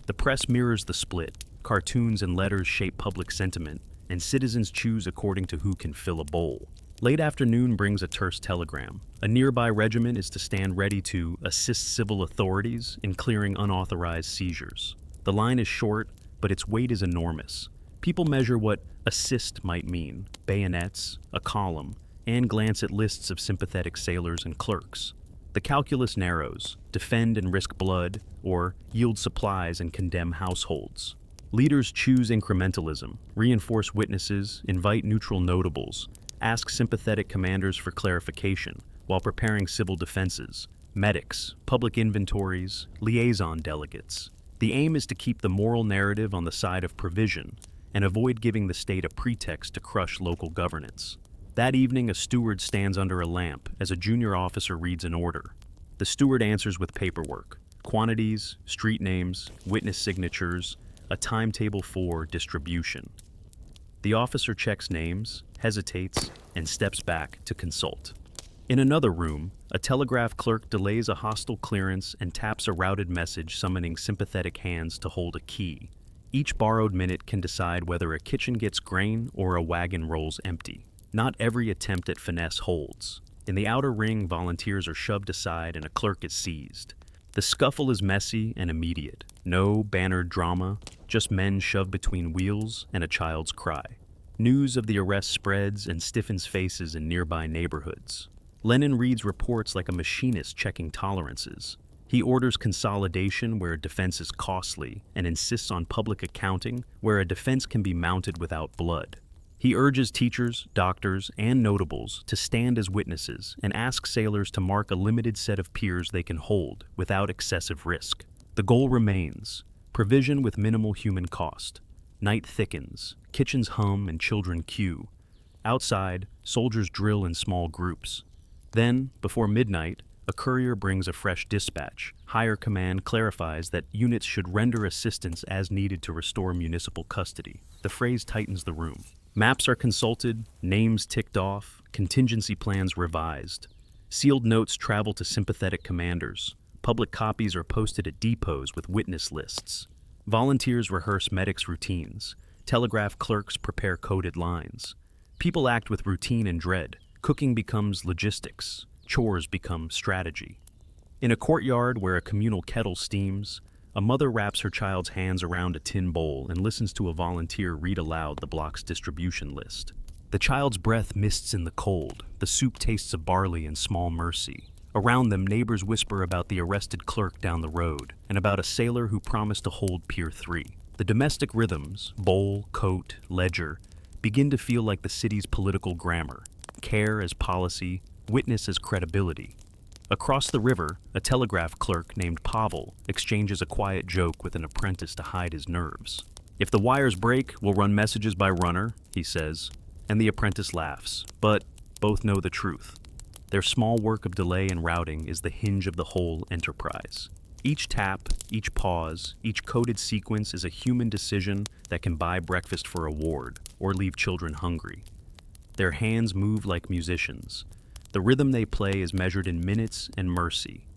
The press mirrors the split. Cartoons and letters shape public sentiment, and citizens choose according to who can fill a bowl. Late afternoon brings a terse telegram. A nearby regiment is to stand ready to assist civil authorities in clearing unauthorized seizures. The line is short, but its weight is enormous. People measure what assist might mean, bayonets, a column, and glance at lists of sympathetic sailors and clerks. The calculus narrows: defend and risk blood, or yield supplies and condemn households. Leaders choose incrementalism, reinforce witnesses, invite neutral notables, ask sympathetic commanders for clarification while preparing civil defenses, medics, public inventories, liaison delegates. The aim is to keep the moral narrative on the side of provision and avoid giving the state a pretext to crush local governance. That evening, a steward stands under a lamp as a junior officer reads an order. The steward answers with paperwork: quantities, street names, witness signatures, a timetable for distribution. The officer checks names, hesitates, and steps back to consult. In another room, a telegraph clerk delays a hostile clearance and taps a routed message summoning sympathetic hands to hold a key. Each borrowed minute can decide whether a kitchen gets grain or a wagon rolls empty. Not every attempt at finesse holds. In the outer ring, volunteers are shoved aside and a clerk is seized. The scuffle is messy and immediate. No bannered drama, just men shoved between wheels and a child's cry. News of the arrest spreads and stiffens faces in nearby neighborhoods. Lenin reads reports like a machinist checking tolerances. He orders consolidation where a defense is costly and insists on public accounting where a defense can be mounted without blood. He urges teachers, doctors, and notables to stand as witnesses and asks sailors to mark a limited set of piers they can hold without excessive risk. The goal remains: provision with minimal human cost. Night thickens, kitchens hum and children queue. Outside, soldiers drill in small groups. Then, before midnight, a courier brings a fresh dispatch. Higher command clarifies that units should render assistance as needed to restore municipal custody. The phrase tightens the room. Maps are consulted, names ticked off, contingency plans revised. Sealed notes travel to sympathetic commanders. Public copies are posted at depots with witness lists. Volunteers rehearse medics' routines. Telegraph clerks prepare coded lines. People act with routine and dread. Cooking becomes logistics. Chores become strategy. In a courtyard where a communal kettle steams, a mother wraps her child's hands around a tin bowl and listens to a volunteer read aloud the block's distribution list. The child's breath mists in the cold. The soup tastes of barley and small mercy. Around them, neighbors whisper about the arrested clerk down the road and about a sailor who promised to hold Pier 3. The domestic rhythms, bowl, coat, ledger, begin to feel like the city's political grammar. Care as policy, witness as credibility. Across the river, a telegraph clerk named Pavel exchanges a quiet joke with an apprentice to hide his nerves. "If the wires break, we'll run messages by runner," he says, and the apprentice laughs, but both know the truth. Their small work of delay and routing is the hinge of the whole enterprise. Each tap, each pause, each coded sequence is a human decision that can buy breakfast for a ward or leave children hungry. Their hands move like musicians. The rhythm they play is measured in minutes and mercy.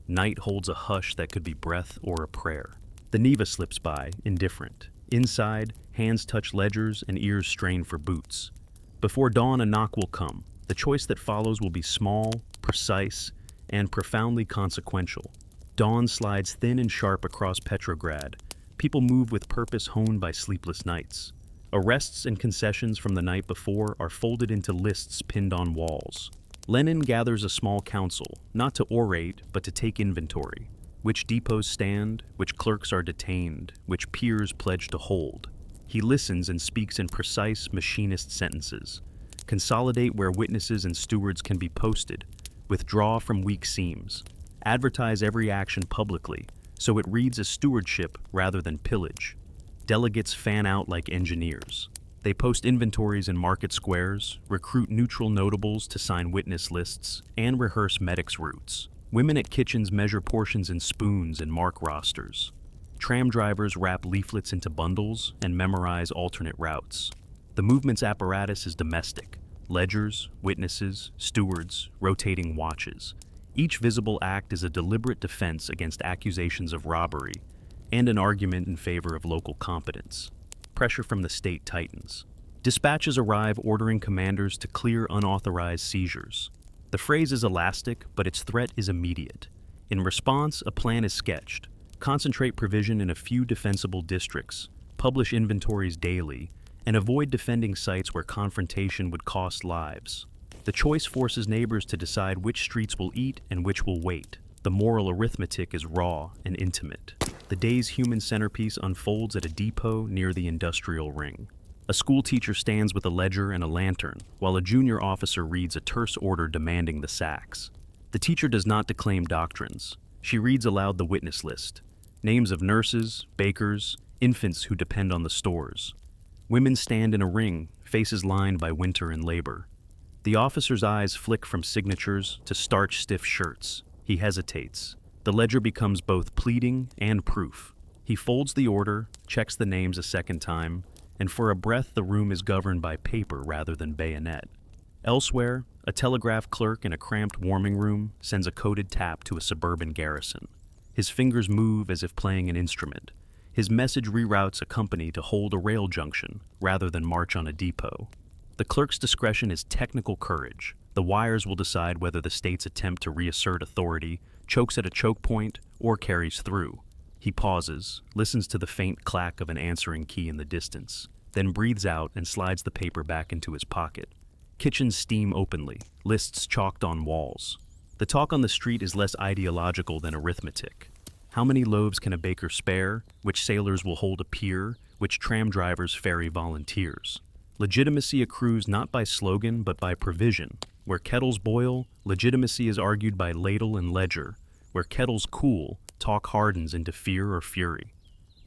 Night holds a hush that could be breath or a prayer. The Neva slips by, indifferent. Inside, hands touch ledgers and ears strain for boots. Before dawn, a knock will come. The choice that follows will be small, precise, and profoundly consequential. Dawn slides thin and sharp across Petrograd. People move with purpose honed by sleepless nights. Arrests and concessions from the night before are folded into lists pinned on walls. Lenin gathers a small council, not to orate, but to take inventory. Which depots stand, which clerks are detained, which piers pledge to hold. He listens and speaks in precise machinist sentences. Consolidate where witnesses and stewards can be posted. Withdraw from weak seams. Advertise every action publicly, so it reads as stewardship rather than pillage. Delegates fan out like engineers. They post inventories in market squares, recruit neutral notables to sign witness lists, and rehearse medics' routes. Women at kitchens measure portions in spoons and mark rosters. Tram drivers wrap leaflets into bundles and memorize alternate routes. The movement's apparatus is domestic. Ledgers, witnesses, stewards, rotating watches. Each visible act is a deliberate defense against accusations of robbery and an argument in favor of local competence. Pressure from the state tightens. Dispatches arrive ordering commanders to clear unauthorized seizures. The phrase is elastic, but its threat is immediate. In response, a plan is sketched. Concentrate provision in a few defensible districts, publish inventories daily, and avoid defending sites where confrontation would cost lives. The choice forces neighbors to decide which streets will eat and which will wait. The moral arithmetic is raw and intimate. The day's human centerpiece unfolds at a depot near the industrial ring. A school teacher stands with a ledger and a lantern, while a junior officer reads a terse order demanding the sacks. The teacher does not declaim doctrines. She reads aloud the witness list. Names of nurses, bakers, infants who depend on the stores. Women stand in a ring, faces lined by winter and labor. The officer's eyes flick from signatures to starch-stiff shirts. He hesitates. The ledger becomes both pleading and proof. He folds the order, checks the names a second time, and for a breath the room is governed by paper rather than bayonet. Elsewhere, a telegraph clerk in a cramped warming room sends a coded tap to a suburban garrison. His fingers move as if playing an instrument. His message reroutes a company to hold a rail junction rather than march on a depot. The clerk's discretion is technical courage. The wires will decide whether the state's attempt to reassert authority chokes at a choke point or carries through. He pauses, listens to the faint clack of an answering key in the distance, then breathes out and slides the paper back into his pocket. Kitchens steam openly, lists chalked on walls. The talk on the street is less ideological than arithmetic. How many loaves can a baker spare? Which sailors will hold a pier? Which tram drivers ferry volunteers? Legitimacy accrues not by slogan but by provision. Where kettles boil, legitimacy is argued by ladle and ledger. Where kettles cool, talk hardens into fear or fury.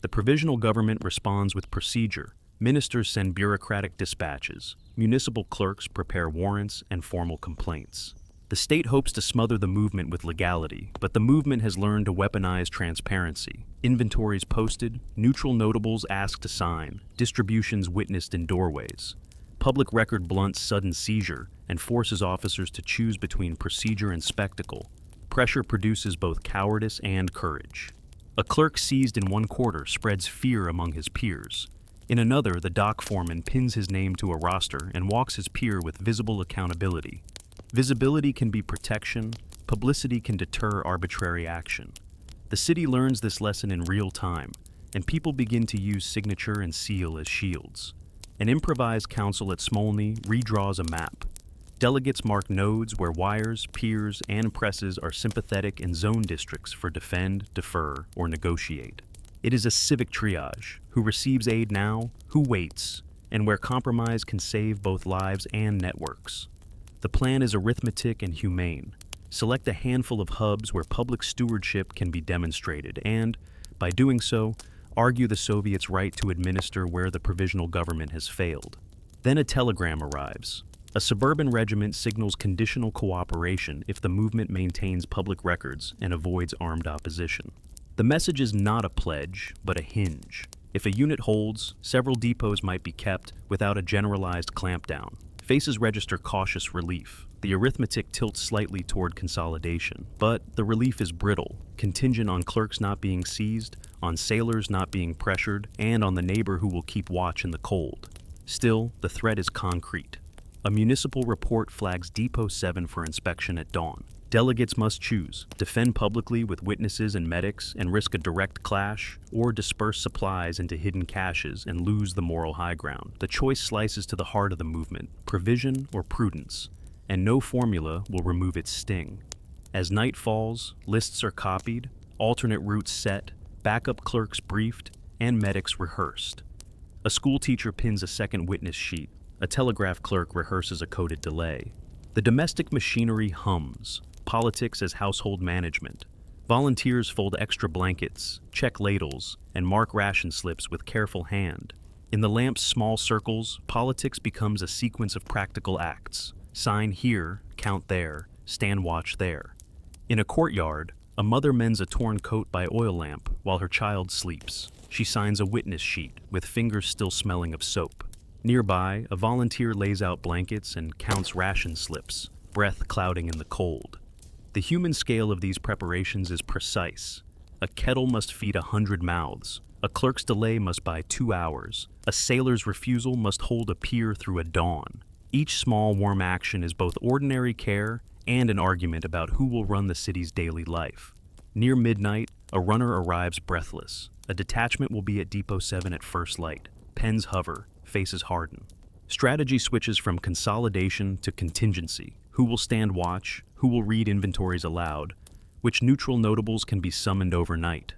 The provisional government responds with procedure. Ministers send bureaucratic dispatches. Municipal clerks prepare warrants and formal complaints. The state hopes to smother the movement with legality, but the movement has learned to weaponize transparency. Inventories posted, neutral notables asked to sign, distributions witnessed in doorways. Public record blunts sudden seizure and forces officers to choose between procedure and spectacle. Pressure produces both cowardice and courage. A clerk seized in one quarter spreads fear among his peers. In another, the dock foreman pins his name to a roster and walks his peer with visible accountability. Visibility can be protection, publicity can deter arbitrary action. The city learns this lesson in real time, and people begin to use signature and seal as shields. An improvised council at Smolny redraws a map. Delegates mark nodes where wires, piers, and presses are sympathetic and zone districts for defend, defer, or negotiate. It is a civic triage: who receives aid now, who waits, and where compromise can save both lives and networks. The plan is arithmetic and humane. Select a handful of hubs where public stewardship can be demonstrated and, by doing so, argue the Soviets' right to administer where the provisional government has failed. Then a telegram arrives. A suburban regiment signals conditional cooperation if the movement maintains public records and avoids armed opposition. The message is not a pledge, but a hinge. If a unit holds, several depots might be kept without a generalized clampdown. Faces register cautious relief. The arithmetic tilts slightly toward consolidation, but the relief is brittle, contingent on clerks not being seized, on sailors not being pressured, and on the neighbor who will keep watch in the cold. Still, the threat is concrete. A municipal report flags Depot 7 for inspection at dawn. Delegates must choose: defend publicly with witnesses and medics and risk a direct clash, or disperse supplies into hidden caches and lose the moral high ground. The choice slices to the heart of the movement: provision or prudence, and no formula will remove its sting. As night falls, lists are copied, alternate routes set, backup clerks briefed, and medics rehearsed. A school teacher pins a second witness sheet. A telegraph clerk rehearses a coded delay. The domestic machinery hums. Politics as household management. Volunteers fold extra blankets, check ladles, and mark ration slips with careful hand. In the lamp's small circles, politics becomes a sequence of practical acts. Sign here, count there, stand watch there. In a courtyard, a mother mends a torn coat by oil lamp while her child sleeps. She signs a witness sheet, with fingers still smelling of soap. Nearby, a volunteer lays out blankets and counts ration slips, breath clouding in the cold. The human scale of these preparations is precise. A kettle must feed 100 mouths. A clerk's delay must buy 2 hours. A sailor's refusal must hold a pier through a dawn. Each small warm action is both ordinary care and an argument about who will run the city's daily life. Near midnight, a runner arrives breathless. A detachment will be at Depot 7 at first light. Pens hover, faces harden. Strategy switches from consolidation to contingency. Who will stand watch? Who will read inventories aloud? Which neutral notables can be summoned overnight?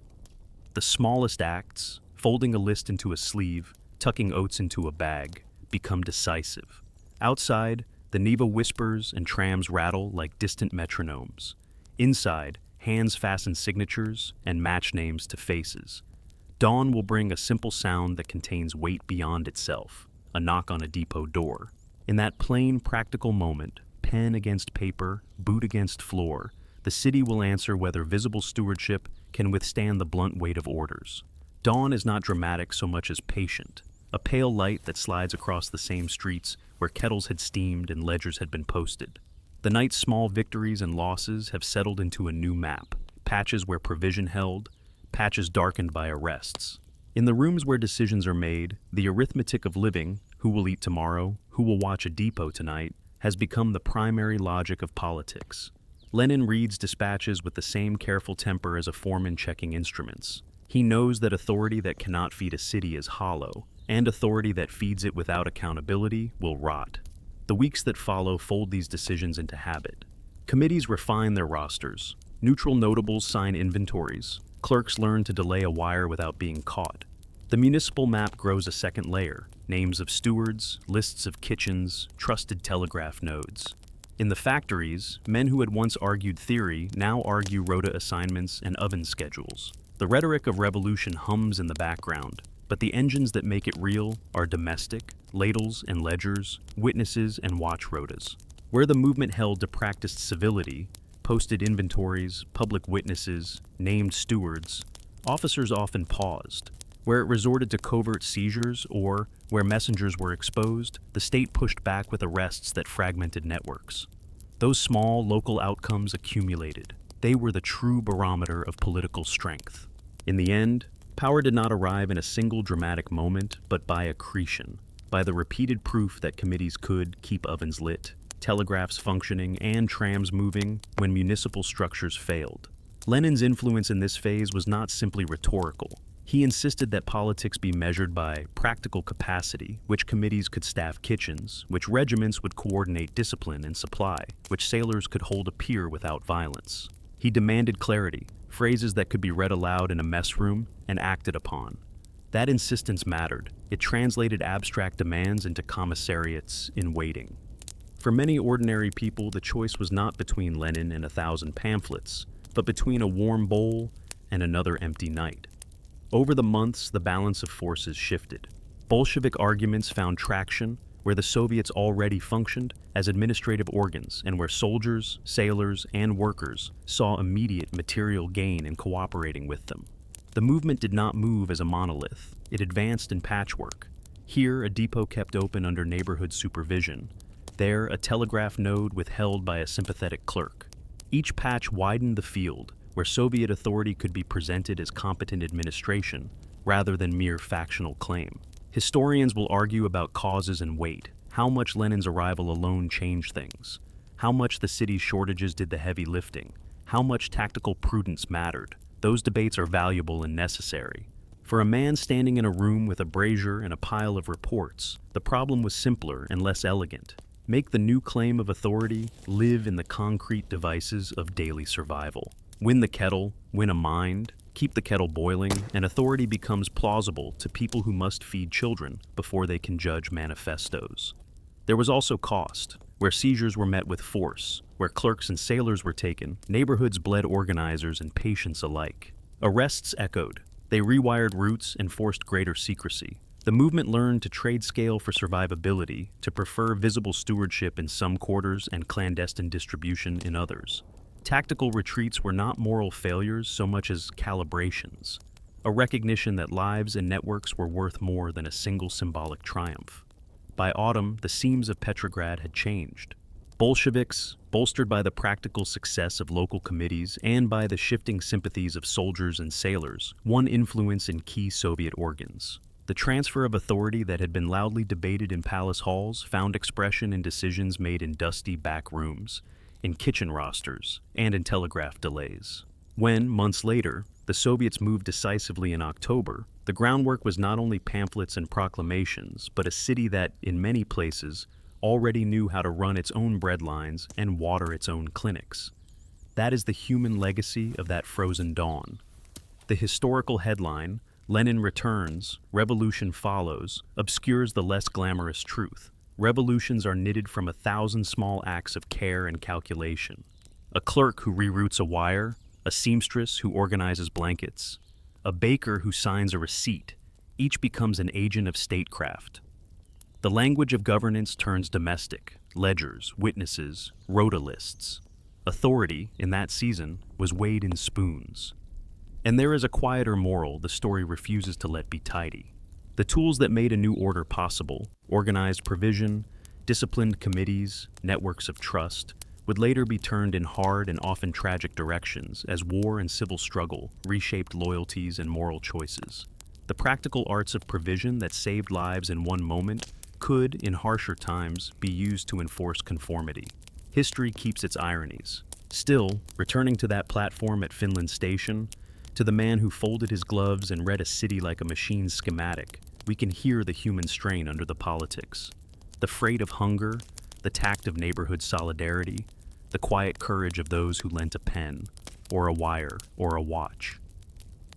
The smallest acts, folding a list into a sleeve, tucking oats into a bag, become decisive. Outside, the Neva whispers and trams rattle like distant metronomes. Inside, hands fasten signatures and match names to faces. Dawn will bring a simple sound that contains weight beyond itself, a knock on a depot door. In that plain, practical moment, pen against paper, boot against floor, the city will answer whether visible stewardship can withstand the blunt weight of orders. Dawn is not dramatic so much as patient, a pale light that slides across the same streets where kettles had steamed and ledgers had been posted. The night's small victories and losses have settled into a new map, patches where provision held, patches darkened by arrests. In the rooms where decisions are made, the arithmetic of living, who will eat tomorrow, who will watch a depot tonight, has become the primary logic of politics. Lenin reads dispatches with the same careful temper as a foreman checking instruments. He knows that authority that cannot feed a city is hollow, and authority that feeds it without accountability will rot. The weeks that follow fold these decisions into habit. Committees refine their rosters. Neutral notables sign inventories. Clerks learn to delay a wire without being caught. The municipal map grows a second layer, names of stewards, lists of kitchens, trusted telegraph nodes. In the factories, men who had once argued theory now argue rota assignments and oven schedules. The rhetoric of revolution hums in the background, but the engines that make it real are domestic, ladles and ledgers, witnesses and watch rotas. Where the movement held to practiced civility, posted inventories, public witnesses, named stewards, officers often paused. Where it resorted to covert seizures or, where messengers were exposed, the state pushed back with arrests that fragmented networks. Those small, local outcomes accumulated. They were the true barometer of political strength. In the end, power did not arrive in a single dramatic moment, but by accretion, by the repeated proof that committees could keep ovens lit, telegraphs functioning, and trams moving when municipal structures failed. Lenin's influence in this phase was not simply rhetorical. He insisted that politics be measured by practical capacity, which committees could staff kitchens, which regiments would coordinate discipline and supply, which sailors could hold a pier without violence. He demanded clarity, phrases that could be read aloud in a mess room and acted upon. That insistence mattered. It translated abstract demands into commissariats in waiting. For many ordinary people, the choice was not between Lenin and 1,000 pamphlets, but between a warm bowl and another empty night. Over the months, the balance of forces shifted. Bolshevik arguments found traction where the Soviets already functioned as administrative organs and where soldiers, sailors, and workers saw immediate material gain in cooperating with them. The movement did not move as a monolith. It advanced in patchwork. Here, a depot kept open under neighborhood supervision. There, a telegraph node withheld by a sympathetic clerk. Each patch widened the field, where Soviet authority could be presented as competent administration rather than mere factional claim. Historians will argue about causes and weight, how much Lenin's arrival alone changed things, how much the city's shortages did the heavy lifting, how much tactical prudence mattered. Those debates are valuable and necessary. For a man standing in a room with a brazier and a pile of reports, the problem was simpler and less elegant. Make the new claim of authority live in the concrete devices of daily survival. Win the kettle, win a mind, keep the kettle boiling, and authority becomes plausible to people who must feed children before they can judge manifestos. There was also cost. Where seizures were met with force, where clerks and sailors were taken, neighborhoods bled organizers and patients alike. Arrests echoed. They rewired routes and forced greater secrecy. The movement learned to trade scale for survivability, to prefer visible stewardship in some quarters and clandestine distribution in others. Tactical retreats were not moral failures so much as calibrations, a recognition that lives and networks were worth more than a single symbolic triumph. By autumn, the seams of Petrograd had changed. Bolsheviks, bolstered by the practical success of local committees and by the shifting sympathies of soldiers and sailors, won influence in key Soviet organs. The transfer of authority that had been loudly debated in palace halls found expression in decisions made in dusty back rooms, in kitchen rosters, and in telegraph delays. When, months later, the Soviets moved decisively in October, the groundwork was not only pamphlets and proclamations, but a city that, in many places, already knew how to run its own bread lines and water its own clinics. That is the human legacy of that frozen dawn. The historical headline, Lenin returns, revolution follows, obscures the less glamorous truth. Revolutions are knitted from 1,000 small acts of care and calculation. A clerk who reroutes a wire, a seamstress who organizes blankets, a baker who signs a receipt, each becomes an agent of statecraft. The language of governance turns domestic, ledgers, witnesses, rota lists. Authority, in that season, was weighed in spoons. And there is a quieter moral the story refuses to let be tidy. The tools that made a new order possible, organized provision, Disciplined committees, networks of trust, would later be turned in hard and often tragic directions as war and civil struggle reshaped loyalties and moral choices. The practical arts of provision that saved lives in one moment could, in harsher times, be used to enforce conformity. History keeps its ironies. Still, returning to that platform at Finland Station, to the man who folded his gloves and read a city like a machine's schematic, we can hear the human strain under the politics. The freight of hunger, the tact of neighborhood solidarity, the quiet courage of those who lent a pen, or a wire, or a watch.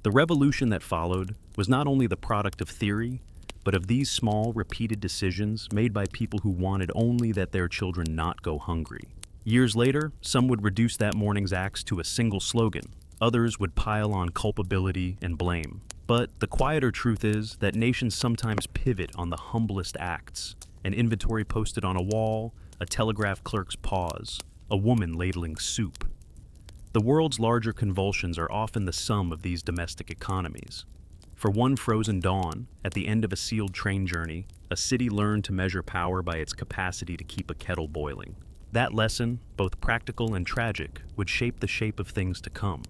The revolution that followed was not only the product of theory, but of these small, repeated decisions made by people who wanted only that their children not go hungry. Years later, some would reduce that morning's acts to a single slogan. Others would pile on culpability and blame. But the quieter truth is that nations sometimes pivot on the humblest acts. An inventory posted on a wall, a telegraph clerk's pause, a woman ladling soup. The world's larger convulsions are often the sum of these domestic economies. For one frozen dawn, at the end of a sealed train journey, a city learned to measure power by its capacity to keep a kettle boiling. That lesson, both practical and tragic, would shape the shape of things to come.